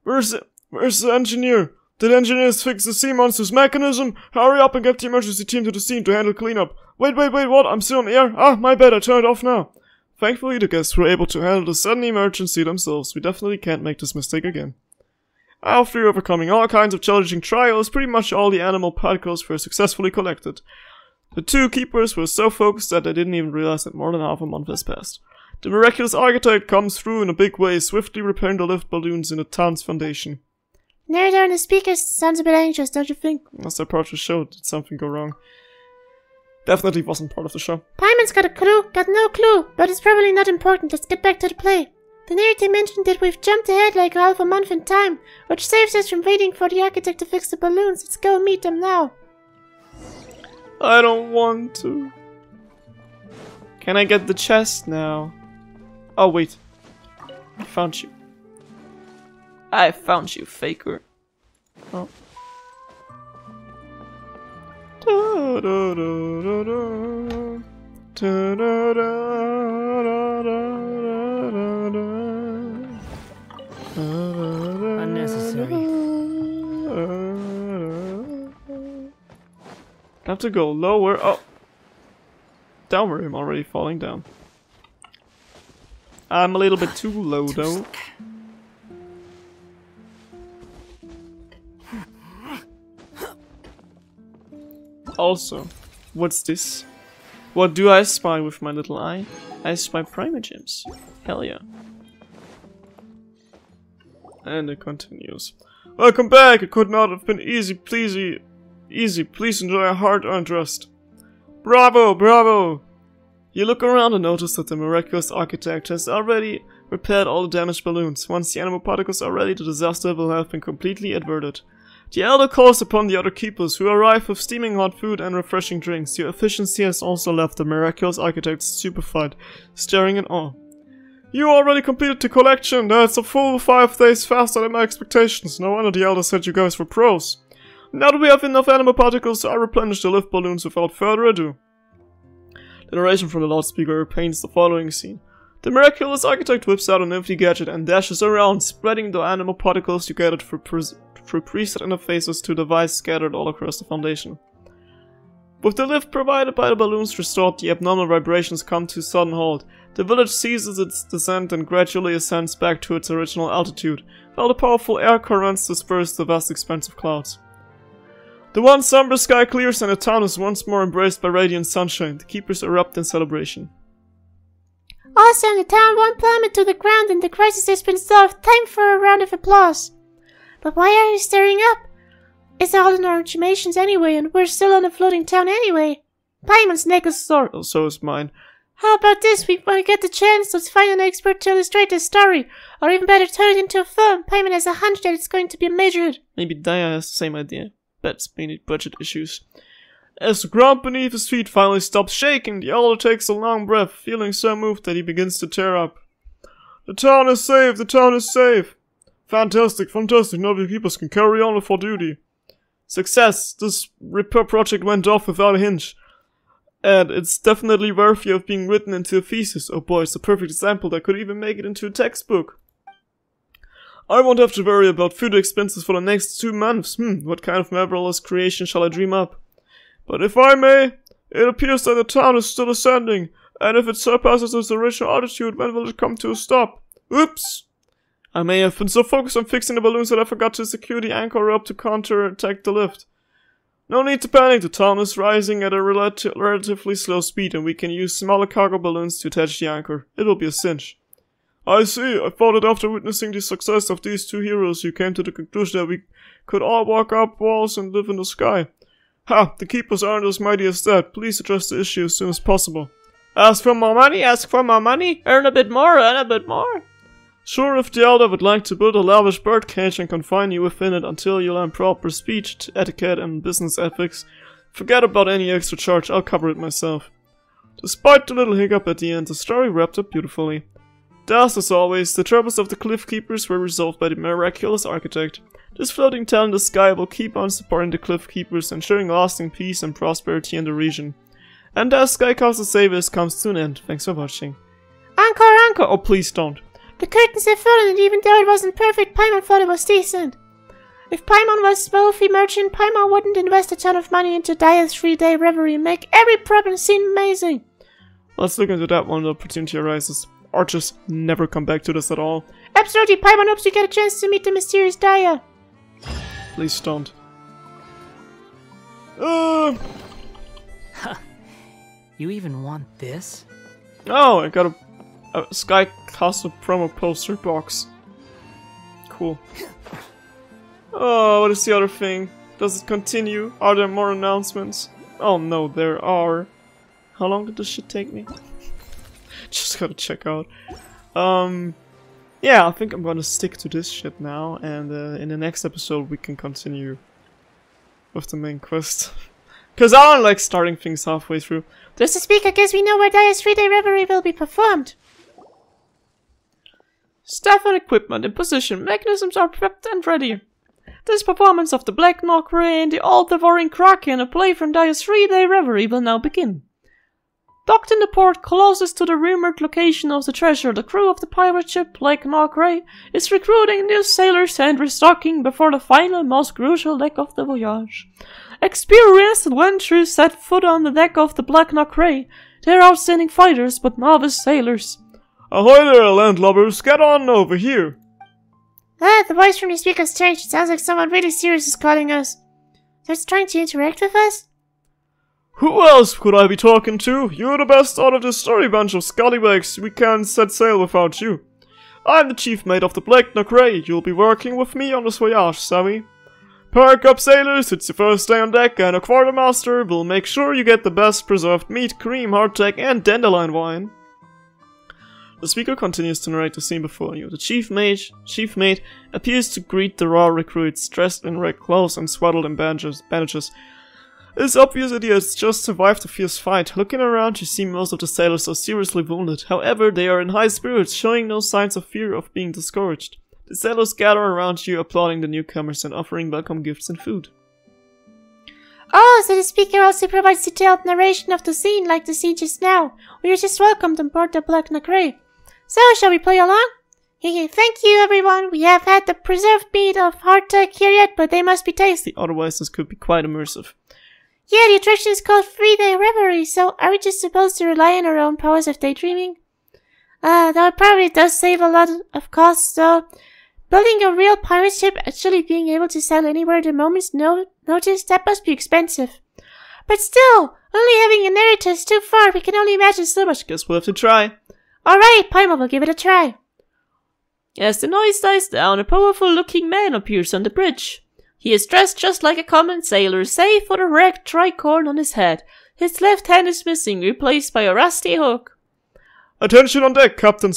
Where's the engineer? Did engineers fix the sea monster's mechanism? Hurry up and get the emergency team to the scene to handle cleanup. Wait, what? I'm still on air? Ah, my bad, I turned it off now. Thankfully, the guests were able to handle the sudden emergency themselves. We definitely can't make this mistake again. After overcoming all kinds of challenging trials, pretty much all the animal particles were successfully collected. The 2 keepers were so focused that they didn't even realize that more than half a month has passed. The miraculous architect comes through in a big way, swiftly repairing the lift balloons in the town's foundation. Narrator and the speakers sounds a bit anxious, don't you think? Was that part of the show? Did something go wrong? Definitely wasn't part of the show. Paimon's got a clue, got no clue, but it's probably not important. Let's get back to the play. The narrator mentioned that we've jumped ahead like half a month in time, which saves us from waiting for the architect to fix the balloons. Let's go meet them now. I don't want to. Can I get the chest now? Oh, wait. I found you. I found you, faker. Oh. Da, da, da, da, da. Da, da, da, da, da. Unnecessary. I have to go lower. Oh. Don't worry, I'm already falling down. I'm a little bit too low though. Also, what's this? What do I spy with my little eye? I spy primogems. Hell yeah. And it continues. Welcome back! It could not have been easy. Please enjoy a hard-earned rest. Bravo! Bravo! You look around and notice that the miraculous architect has already repaired all the damaged balloons. Once the animal particles are ready, the disaster will have been completely averted. The elder calls upon the other keepers, who arrive with steaming hot food and refreshing drinks. Your efficiency has also left the miraculous architect stupefied, staring in awe. You already completed the collection! That's a full 5 days faster than my expectations. No wonder the elder said you guys were pros. Now that we have enough animal particles, I replenish the lift balloons without further ado. The narration from the loudspeaker paints the following scene. The miraculous architect whips out a nifty gadget and dashes around, spreading the animal particles you gathered through preset interfaces to devices scattered all across the foundation. With the lift provided by the balloons restored, the abnormal vibrations come to a sudden halt. The village ceases its descent and gradually ascends back to its original altitude, while the powerful air currents disperse the vast expanse of clouds. The one somber sky clears and the town is once more embraced by radiant sunshine. The keepers erupt in celebration. Awesome! The town won't plummet to the ground and the crisis has been solved. Time for a round of applause. But why are you staring up? It's all in our imaginations anyway, and we're still on a floating town anyway. Paimon's neck is sore. Oh, so is mine. How about this? We might get the chance to find an expert to illustrate this story, or even better, turn it into a film. Paimon has a hunch that it's going to be a major hit. Maybe Dia has the same idea. That's mainly budget issues. As the ground beneath his feet finally stops shaking, the elder takes a long breath, feeling so moved that he begins to tear up. The town is safe! The town is safe! Fantastic, fantastic. Now the keepers can carry on with our duty. Success! This repair project went off without a hitch. And it's definitely worthy of being written into a thesis. Oh boy, it's a perfect example that could even make it into a textbook. I won't have to worry about food expenses for the next 2 months. What kind of marvelous creation shall I dream up? But if I may, it appears that the town is still ascending, and if it surpasses its original altitude, when will it come to a stop? Oops! I may have been so focused on fixing the balloons that I forgot to secure the anchor up to counter-attack the lift. No need to panic, the town is rising at a relatively slow speed, and we can use smaller cargo balloons to attach the anchor. It will be a cinch. I see. I thought that after witnessing the success of these 2 heroes, you came to the conclusion that we could all walk up walls and live in the sky. Ha! The keepers aren't as mighty as that. Please address the issue as soon as possible. Ask for more money, ask for more money. Earn a bit more, earn a bit more. Sure, if the elder would like to build a lavish birdcage and confine you within it until you learn proper speech, etiquette, and business ethics, forget about any extra charge, I'll cover it myself. Despite the little hiccup at the end, the story wrapped up beautifully. Thus, as always, the troubles of the Cliff Keepers were resolved by the miraculous architect. This floating town in the sky will keep on supporting the Cliff Keepers, ensuring lasting peace and prosperity in the region. And thus, Sky Castle Savers comes to an end. Thanks for watching. Encore, encore! Oh, please don't. The curtains have fallen, and even though it wasn't perfect, Paimon thought it was decent. If Paimon was a wealthy merchant, Paimon wouldn't invest a ton of money into Dia's 3-day reverie and make every problem seem amazing. Let's look into that when the opportunity arises. Or just never come back to this at all. Absolutely, Paimon hopes you get a chance to meet the mysterious Dia. Please don't. You even want this? Oh, I got a Sky Castle promo poster box. Cool. Oh, what is the other thing? Does it continue? Are there more announcements? Oh no, there are. How long did this shit take me? Just gotta check out. Yeah, I think I'm gonna stick to this shit now, and in the next episode we can continue with the main quest. Cause I don't like starting things halfway through. Just to speak, I guess we know where Dia's 3-day reverie will be performed. Staff and equipment in position, mechanisms are prepped and ready. This performance of the Black Nockrey and the all-devouring Kraken, a play from Dia's 3-day reverie, will now begin. Docked in the port closest to the rumored location of the treasure, the crew of the pirate ship Black Nockrey is recruiting new sailors and restocking before the final, most crucial leg of the voyage. Experienced adventurers set foot on the deck of the Black Nockrey. They are outstanding fighters, but novice sailors. Ahoy there, landlubbers! Get on over here! Ah, the voice from the speaker's changed. It sounds like someone really serious is calling us. They're trying to interact with us? Who else could I be talking to? You're the best out of this story bunch of scallywags. We can't set sail without you. I'm the chief mate of the Black Nacre. You'll be working with me on this voyage, savvy? Perk up, sailors. It's your first day on deck, and a quartermaster will make sure you get the best preserved meat, cream, hardtack, and dandelion wine. The speaker continues to narrate the scene before you. The chief mate appears to greet the raw recruits, dressed in red clothes and swaddled in bandages. It's obvious that he has just survived a fierce fight. Looking around, you see most of the sailors are seriously wounded. However, they are in high spirits, showing no signs of fear of being discouraged. The sailors gather around you, applauding the newcomers and offering welcome gifts and food. Oh, so the speaker also provides detailed narration of the scene, like the scene just now. We are just welcomed on board the Black Nacre. So, shall we play along? Thank you, everyone. We have had the preserved meat of hardtack here yet, but they must be tasty. Otherwise, this could be quite immersive. Yeah, the attraction is called 3-day reverie, so are we just supposed to rely on our own powers of daydreaming? That probably does save a lot of costs, though. Building a real pirate ship, actually being able to sail anywhere at a moment's notice, that must be expensive. But still, only having a narrator is too far. We can only imagine so much. Guess we'll have to try. Alright, Paimon will give it a try. As the noise dies down, a powerful-looking man appears on the bridge. He is dressed just like a common sailor, save for the ragged tricorn on his head. His left hand is missing, replaced by a rusty hook. Attention on deck, Captain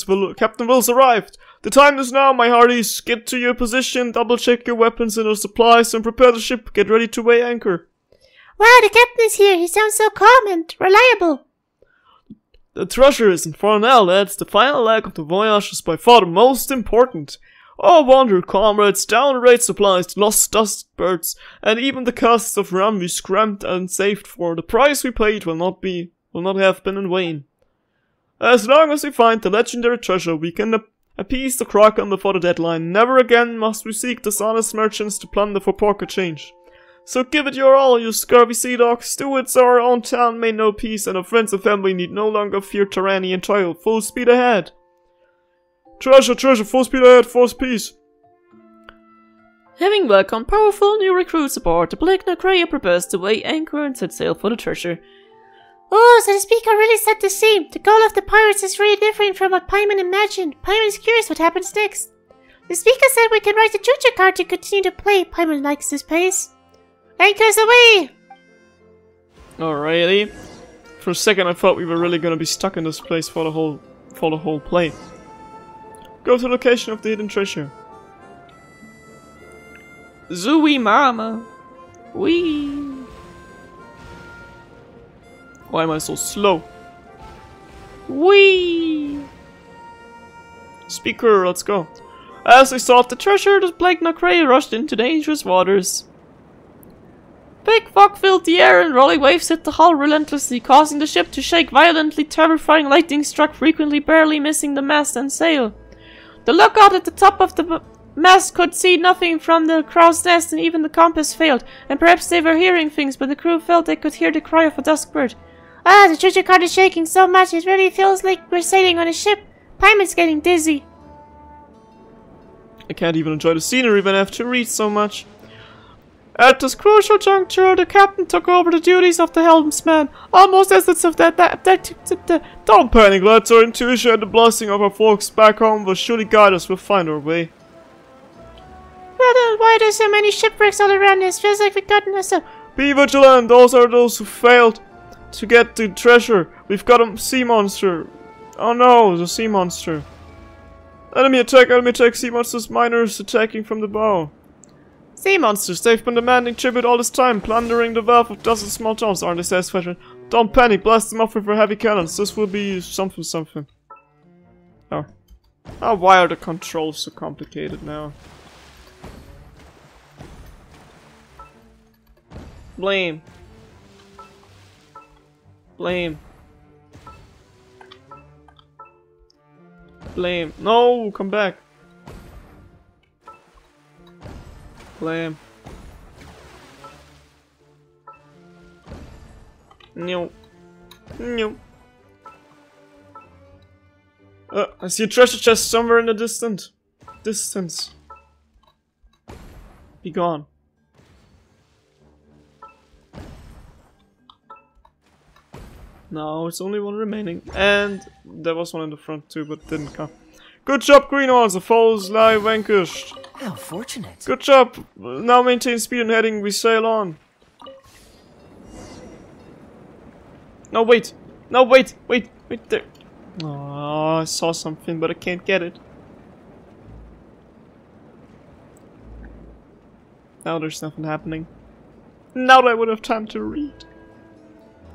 Will's arrived. The time is now, my hearties. Get to your position, double-check your weapons and your supplies, and prepare the ship. Get ready to weigh anchor. Wow, the captain is here. He sounds so calm and reliable. The treasure isn't far now, lads. The final leg of the voyage is by far the most important. Our wandered comrades down-rate supplies, lost dust birds, and even the casks of rum we scrapped and saved for. The price we paid will not have been in vain. As long as we find the legendary treasure, we can appease the Kraken before the deadline. Never again must we seek dishonest merchants to plunder for pocket change. So give it your all, you scurvy sea dogs. Do it so our own town may know peace, and our friends and family need no longer fear tyranny and trial. Full speed ahead. Treasure, full speed ahead, force peace. Having welcomed powerful new recruits aboard, the Black Nacre prepares to weigh anchor and set sail for the treasure. Oh, so the speaker really set the scene. The goal of the pirates is really different from what Paimon imagined. Paimon is curious what happens next. The speaker said we can write the choo-choo card to continue to play. Paimon likes this pace. Anchors away! Alrighty. For a second I thought we were really gonna be stuck in this place for the whole play. Go to the location of the hidden treasure. Zooey mama. Wee. Why am I so slow? Wee. Speaker, let's go. As they sought the treasure, the Black Nacre rushed into dangerous waters. Big fog filled the air and rolling waves hit the hull relentlessly, causing the ship to shake violently. Terrifying lightning struck frequently, barely missing the mast and sail. The lookout at the top of the mast could see nothing from the crow's nest, and even the compass failed. And perhaps they were hearing things, but the crew felt they could hear the cry of a dusk bird. Ah, the treasure card is shaking so much it really feels like we're sailing on a ship. Paimon's getting dizzy. I can't even enjoy the scenery when I have to read so much. At this crucial juncture, the captain took over the duties of the helmsman, almost as it's of that. Don't panic, lads. Our intuition and the blessing of our folks back home will surely guide us. We'll find our way. Well then, why are there so many shipwrecks all around us? Feels like we've gotten us up. Be vigilant. Those are those who failed to get the treasure. We've got a sea monster. Oh no, the sea monster. Enemy attack, sea monsters, miners attacking from the bow. Sea monsters, they've been demanding tribute all this time, plundering the wealth of dozens of small towns, aren't they, satisfied? Don't panic, blast them off with your heavy cannons, this will be something. Oh. Oh, why are the controls so complicated now? Blame. No, come back. Blame. No. I see a treasure chest somewhere in the distance. Be gone. No, it's only one remaining. And there was one in the front too, but didn't come. Good job, Greenhorns. The foes lie vanquished. How fortunate. Good job. Now maintain speed and heading. We sail on. No, wait. No, wait. Wait there. Oh, I saw something, but I can't get it. Now there's nothing happening. Now that I would have time to read.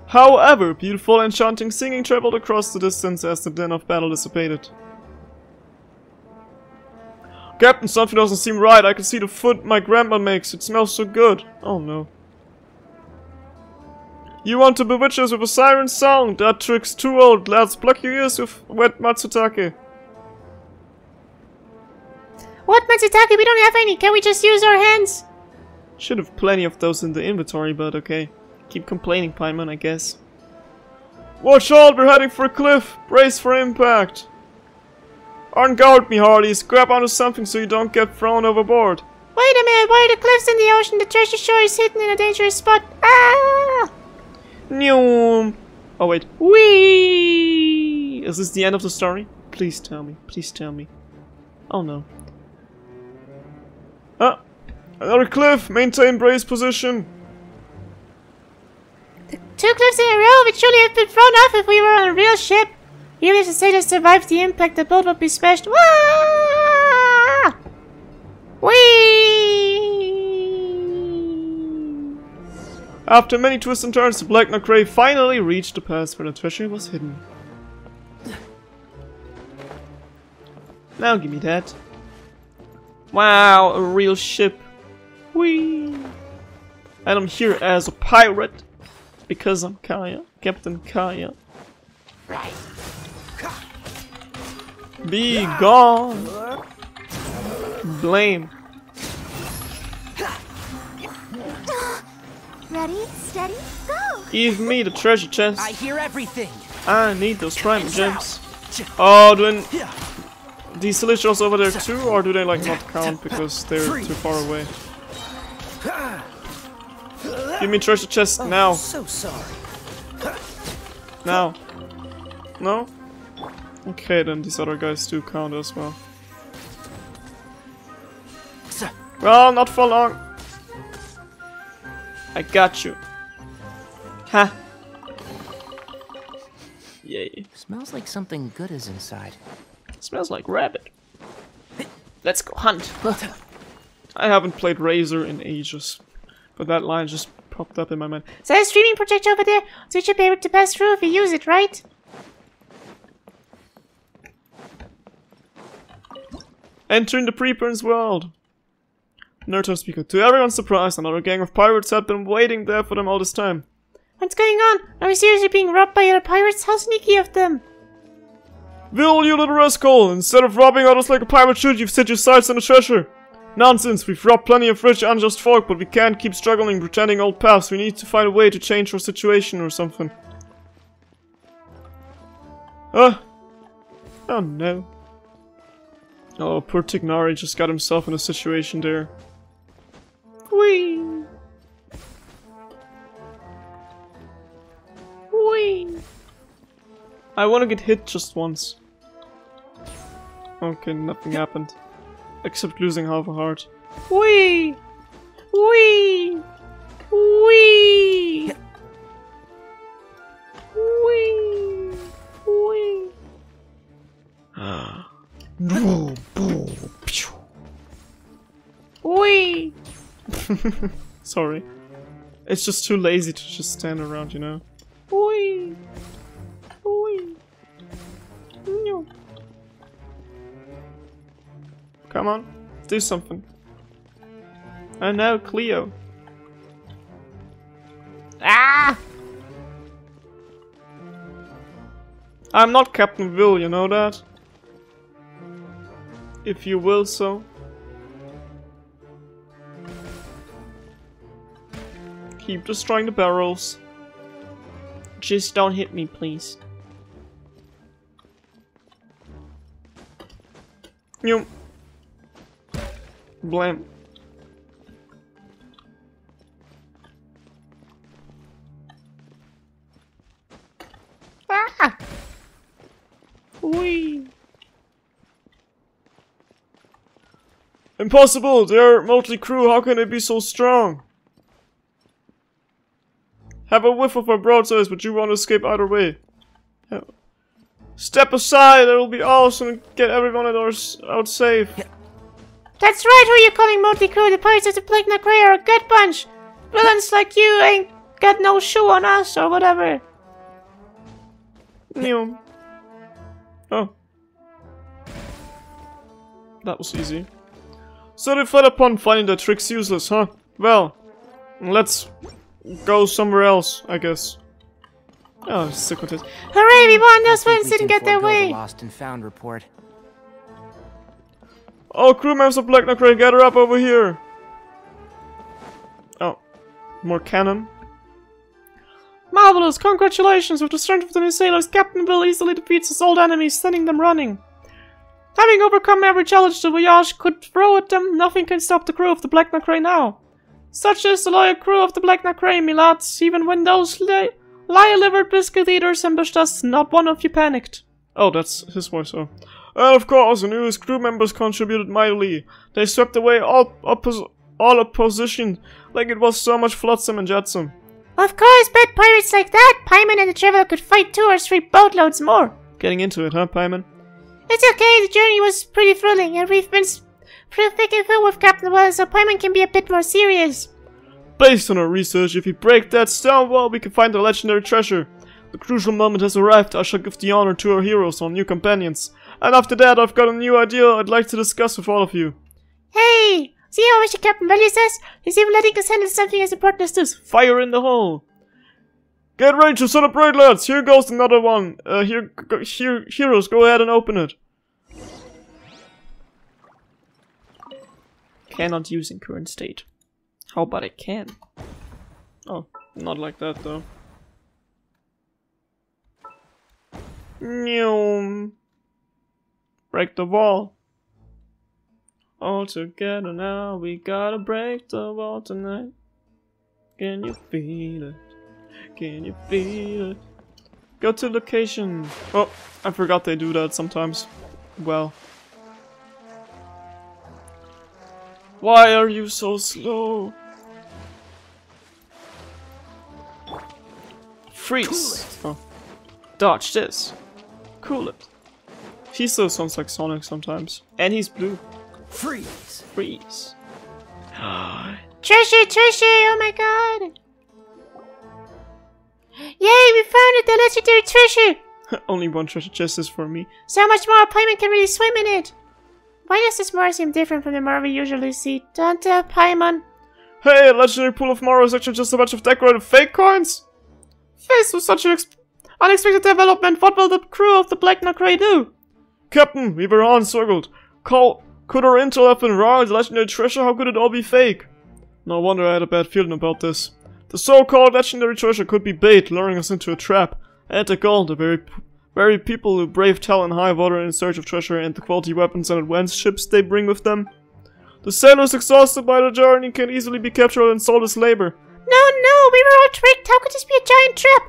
However, beautiful enchanting singing traveled across the distance as the din of battle dissipated. Captain, something doesn't seem right. I can see the food my grandma makes. It smells so good. Oh no. You want to bewitch us with a siren song? That trick's too old. Let's pluck your ears with wet Matsutake. What, Matsutake? We don't have any. Can we just use our hands? Should have plenty of those in the inventory, but okay. Keep complaining, Paimon, I guess. Watch out, we're heading for a cliff. Brace for impact. On guard, me hearties. Grab onto something so you don't get thrown overboard. Wait a minute, why are the cliffs in the ocean? The treasure shore is hidden in a dangerous spot. Ah! Noom. Oh wait. Whee! Is this the end of the story? Please tell me. Please tell me. Oh no. Ah! Another cliff! Maintain brace position! The 2 cliffs in a row would surely have been thrown off if we were on a real ship. Even if the sailors survived the impact, the boat would be smashed. Wah! Whee! After many twists and turns, the Black Nacre finally reached the pass where the treasure was hidden. Now give me that. Wow, a real ship. Whee! And I'm here as a pirate. Because I'm Kaya. Captain Kaya. Be gone! Blame. Ready, steady, go! Give me the treasure chest. I hear everything. I need those prime gems. Oh, do these celestials over there too, or do they like not count because they're too far away? Give me treasure chest now. So sorry. Now. No? Okay, then these other guys do count as well. Well, not for long. I got you. Ha! Yay. Smells like something good is inside. Smells like rabbit. Let's go hunt. I haven't played Razor in ages, but that line just popped up in my mind. Is that a streaming projector over there? So you should be able to pass through if you use it, right? Entering the Pre-Prince world. Nerdtime speaker. To everyone's surprise, another gang of pirates had been waiting there for them all this time. What's going on? Are we seriously being robbed by other pirates? How sneaky of them! Will, you little rascal! Instead of robbing others like a pirate should, you've set your sights on the treasure. Nonsense, we've robbed plenty of rich, unjust folk, but we can't keep struggling pretending old past. We need to find a way to change our situation or something. Oh no. Oh, poor Tignari just got himself in a situation there. Whee! Whee! I want to get hit just once. Okay, nothing happened. Except losing half a heart. Whee! Whee! Whee! Whee! Whee! Whee! Sorry. It's just too lazy to just stand around, you know? Whee! Whee! No. Come on, do something. And now Cleo. Ah! I'm not Captain Will, you know that? If you will so. Keep destroying the barrels. Just don't hit me, please. You. Blam. Ah! Whee! Impossible! They're motley crew, how can they be so strong? Have a whiff of our broadsides, but you want to escape either way. Yeah. Step aside, that will be awesome and get everyone out safe. That's right, who are you calling motley crew? The pirates of the Black Nacre are a good bunch. Villains like you ain't got no shoe on us or whatever. Neum. Oh. That was easy. So they fell upon finding their tricks useless, huh? Well, let's go somewhere else, I guess. Oh, sick with it. Hooray, we won! Those ones didn't get their way! Lost and found report. All crew members of Black Nacre, gather up over here! Oh. More cannon. Marvelous! Congratulations! With the strength of the new sailors, Captain Bill easily defeats his old enemies, sending them running. Having overcome every challenge the Voyage could throw at them, nothing can stop the crew of the Black Nacre now. Such is the loyal crew of the Black Nacre, me lads. Even when those lie-livered biscuit eaters ambushed us, not one of you panicked. Oh, that's his voice, oh. And of course, the newest crew members contributed mightily. They swept away all opposition like it was so much flotsam and jetsam. Of course, bad pirates like that, Paimon and the Traveler could fight 2 or 3 boatloads more. Getting into it, huh, Paimon? It's okay, the journey was pretty thrilling, and we've been through thick and thin with Captain Well, so Paimon can be a bit more serious. Based on our research, if we break that stone wall, we can find the legendary treasure. The crucial moment has arrived. I shall give the honor to our heroes, our new companions. And after that, I've got a new idea I'd like to discuss with all of you. Hey! See how much Captain Belly says? He's even letting us handle something as important as this. Fire in the hole! Get ready to celebrate, lads! Here goes another one. Heroes, go ahead and open it. Cannot use in current state. How about I can? Oh, not like that though. Neum. Break the wall. All together now, we gotta break the wall tonight. Can you feel it? Can you feel it? Go to location. Oh, I forgot they do that sometimes. Well. Why are you so slow? Freeze. Oh. Dodge this. Cool it. He still sounds like Sonic sometimes. And he's blue. Freeze. Freeze. Treasure, treasure, oh my god. Yay, we found it, the legendary treasure. Only one treasure chest is for me. So much more, Paimon can really swim in it. Why does this Mara seem different from the Mara we usually see? Don't tell Paimon. Hey, a legendary pool of Mara is actually just a bunch of decorated fake coins? Faced with such an unexpected development, what will the crew of the Black Nacre do? Captain, we were encircled. Could our intel have been wrong? The legendary treasure, how could it all be fake? No wonder I had a bad feeling about this. The so-called legendary treasure could be bait, luring us into a trap. And the goal, the very people who braved hell and high water in search of treasure and the quality weapons and advanced ships they bring with them. The sailors, exhausted by the journey, can easily be captured and sold as labor. No, we were all tricked. How could this be a giant trap?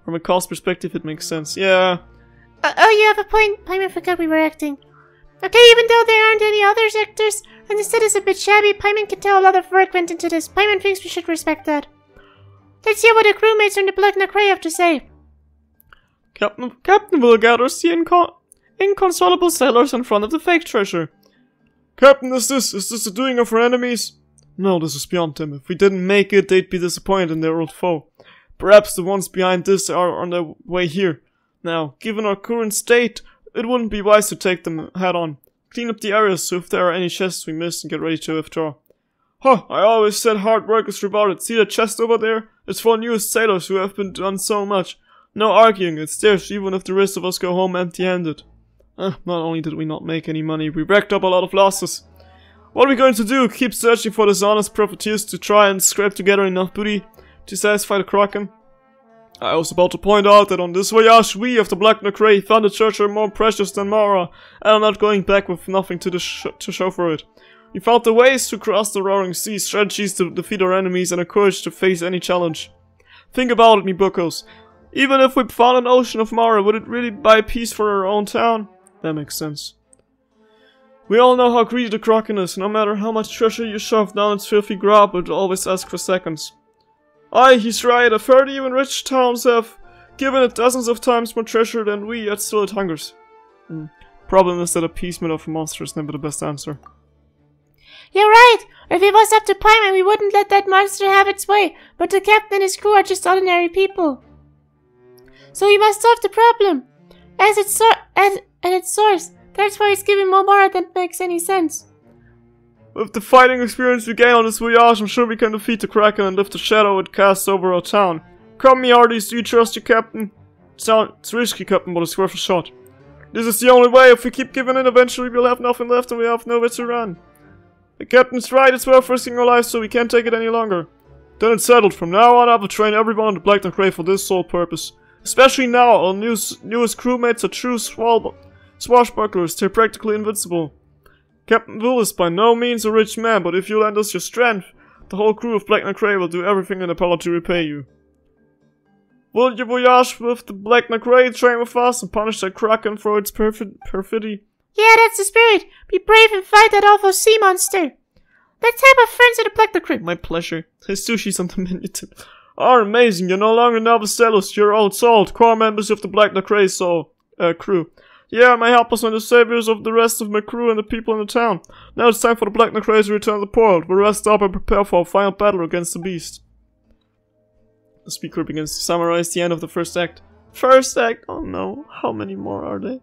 From a cost perspective, it makes sense. Yeah. Oh, you have a point. Paimon forgot we were acting. Okay, even though there aren't any other actors, and the set is a bit shabby, Paimon can tell a lot of work went into this. Paimon thinks we should respect that. Let's hear what the crewmates from the Black Nacre have to say. Captain will gathers the inconsolable sailors in front of the fake treasure. Captain, is this the doing of our enemies? No, this is beyond them. If we didn't make it, they'd be disappointed in their old foe. Perhaps the ones behind this are on their way here. Now, given our current state, it wouldn't be wise to take them head on. Clean up the areas so if there are any chests we missed and get ready to withdraw. Huh, I always said hard work is rewarded. See that chest over there? It's for newest sailors who have been done so much. No arguing, it's theirs even if the rest of us go home empty-handed. Not only did we not make any money, we racked up a lot of losses. What are we going to do? Keep searching for dishonest profiteers to try and scrape together enough booty to satisfy the Kraken? I was about to point out that on this voyage we of the Black Nacre found the treasure more precious than Mara, and are not going back with nothing to show for it. We found the ways to cross the roaring sea, strategies to defeat our enemies, and a courage to face any challenge. Think about it, me buckos. Even if we found an ocean of Mara, would it really buy peace for our own town? That makes sense. We all know how greedy the Kraken is. No matter how much treasure you shove down its filthy grab, it will always ask for seconds. Aye, he's right. I've heard even rich towns have given it dozens of times more treasure than we, yet still it hungers. Problem is that appeasement of a monster is never the best answer. You're right! If it was up to Paimon, we wouldn't let that monster have its way, but the captain and his crew are just ordinary people. So we must solve the problem. At its source. That's why it's giving more Mara than makes any sense. With the fighting experience we gain on this voyage, I'm sure we can defeat the Kraken and lift the shadow it casts over our town. Come, me hearties, do you trust your captain? It's risky, Captain, but it's worth a shot. This is the only way. If we keep giving in, eventually we'll have nothing left and we have nowhere to run. The captain's right, it's worth risking our lives, so we can't take it any longer. Then it's settled. From now on, I will train everyone on the Black Crane for this sole purpose. Especially now, our newest crewmates are true swashbucklers. They're practically invincible. Captain Will is by no means a rich man, but if you lend us your strength, the whole crew of Black Crane will do everything in their power to repay you. Will you voyage with the Black Crane, train with us, and punish that Kraken for its perfidy? Yeah, that's the spirit. Be brave and fight that awful sea monster. Let's have our friends at the Black Crane. My pleasure. His sushi's on the menu too. Are amazing. You're no longer novicellos. You're old salt, core members of the Black Crane crew. Yeah, may help us when the saviors of the rest of my crew and the people in the town. Now it's time for the Black Crane to return to the port. We'll rest up and prepare for our final battle against the beast. The speaker begins to summarize the end of the first act. First act? Oh no, how many more are there?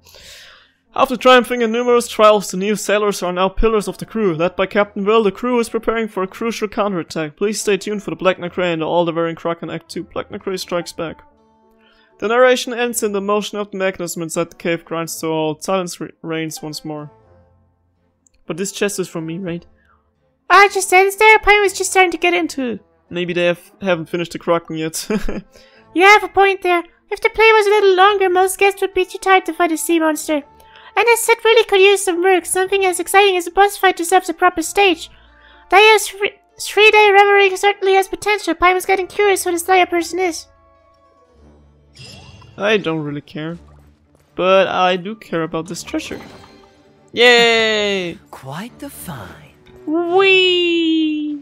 After triumphing in numerous trials, the new sailors are now pillars of the crew. Led by Captain Will, the crew is preparing for a crucial counterattack. Please stay tuned for the Black Crane and all the Varying Kraken Act 2. Black Crane strikes back. The narration ends and the motion of the mechanism inside the cave grinds to a halt. Silence reigns once more. But this chest is from me, right? I just stands there. Paimon was just starting to get into it. Maybe they haven't finished the Kraken yet. You have a point there. If the play was a little longer, most guests would be too tired to fight a sea monster. And this set really could use some work. Something as exciting as a boss fight deserves a proper stage. Daya's 3-day reverie certainly has potential. Paimon's getting curious who this Daya person is. I don't really care. But I do care about this treasure. Yay! Quite the find. Whee!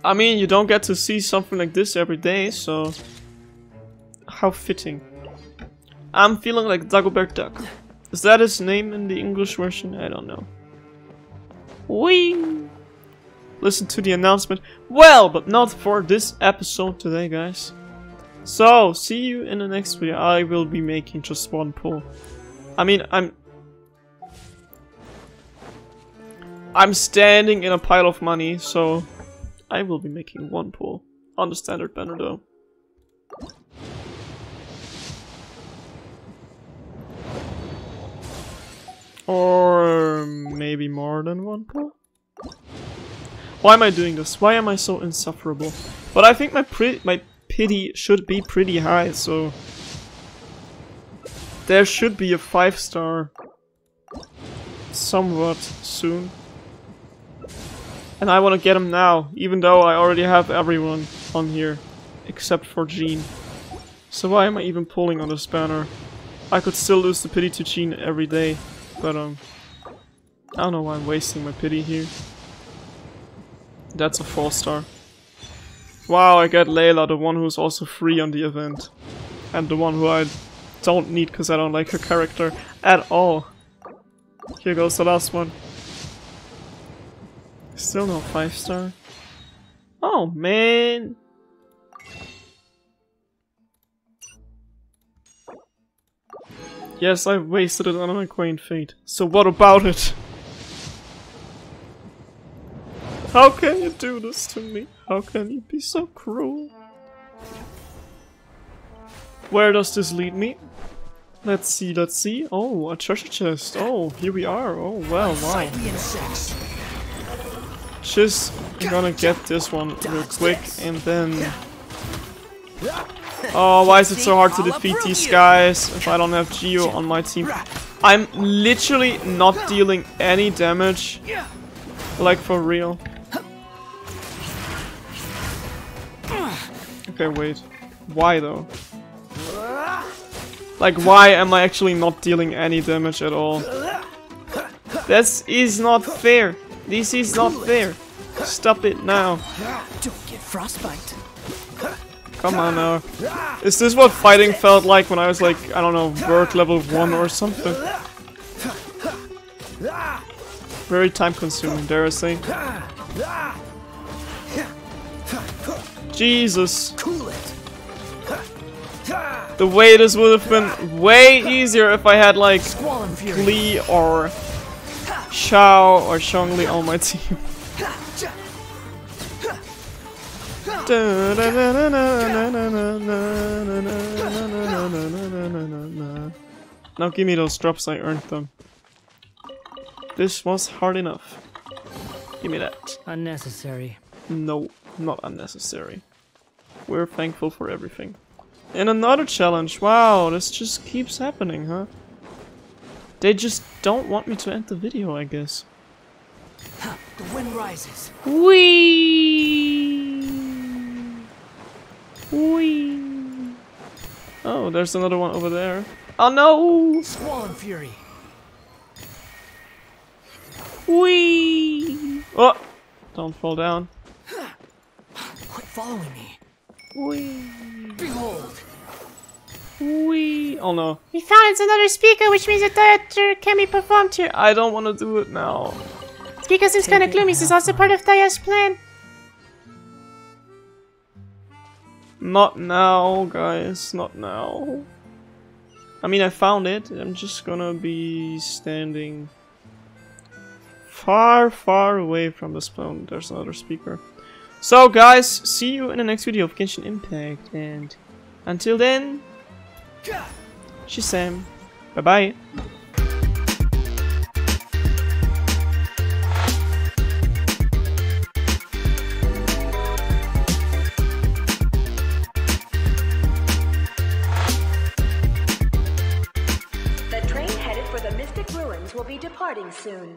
I mean, you don't get to see something like this every day, so... How fitting. I'm feeling like Dagobert Duck. Is that his name in the English version? I don't know. Whee! Listen to the announcement. Well, but not for this episode today, guys. So, see you in the next video. I will be making just one pull. I mean, I'm standing in a pile of money, so I will be making one pull on the standard banner though. Or maybe more than one pull? Why am I doing this? Why am I so insufferable? But I think my pity should be pretty high, so there should be a 5-star somewhat soon. And I want to get him now, even though I already have everyone on here except for Jean. So why am I even pulling on this banner? I could still lose the pity to Jean every day, but I don't know why I'm wasting my pity here. That's a 4-star. Wow, I get Layla, the one who's also free on the event. And the one who I don't need because I don't like her character at all. Here goes the last one. Still no 5-star. Oh man. Yes, I wasted it on an quaint fate. So what about it? How can you do this to me? How can you be so cruel? Where does this lead me? Let's see, let's see. Oh, a treasure chest. Oh, here we are. Oh, well, wow. Just gonna get this one real quick and then... Oh, why is it so hard to defeat these guys if I don't have Geo on my team? I'm literally not dealing any damage. Like, for real. Okay, wait. Why though? Like, why am I actually not dealing any damage at all? This is not fair. This is not fair. Stop it now. Don't get frostbite. Come on now. Is this what fighting felt like when I was like, I don't know, work level 1 or something? Very time consuming, dare I say. Jesus. Cool it. The way this would have been way easier if I had like Squall Fury. Lee or Xiao or Zhongli on my team. Now give me those drops, I earned them. This was hard enough. Give me that. Unnecessary. No, not unnecessary. We're thankful for everything. And another challenge. Wow, this just keeps happening, huh? They just don't want me to end the video, I guess. The wind rises. Whee! Whee! Oh, there's another one over there. Oh no! Squall Fury. Whee! Oh! Don't fall down. Quit following me. Whee! Behold. Whee! Oh no. We found another speaker, which means a theater can be performed here. I don't want to do it now. Speaker seems kind of gloomy. Is this also part of Daya's plan? Not now, guys. Not now. I mean, I found it. I'm just gonna be standing far, far away from the spawn. There's another speaker. So, guys, see you in the next video of Genshin Impact. And until then, Shazam. Bye-bye. The train headed for the Mystic Ruins will be departing soon.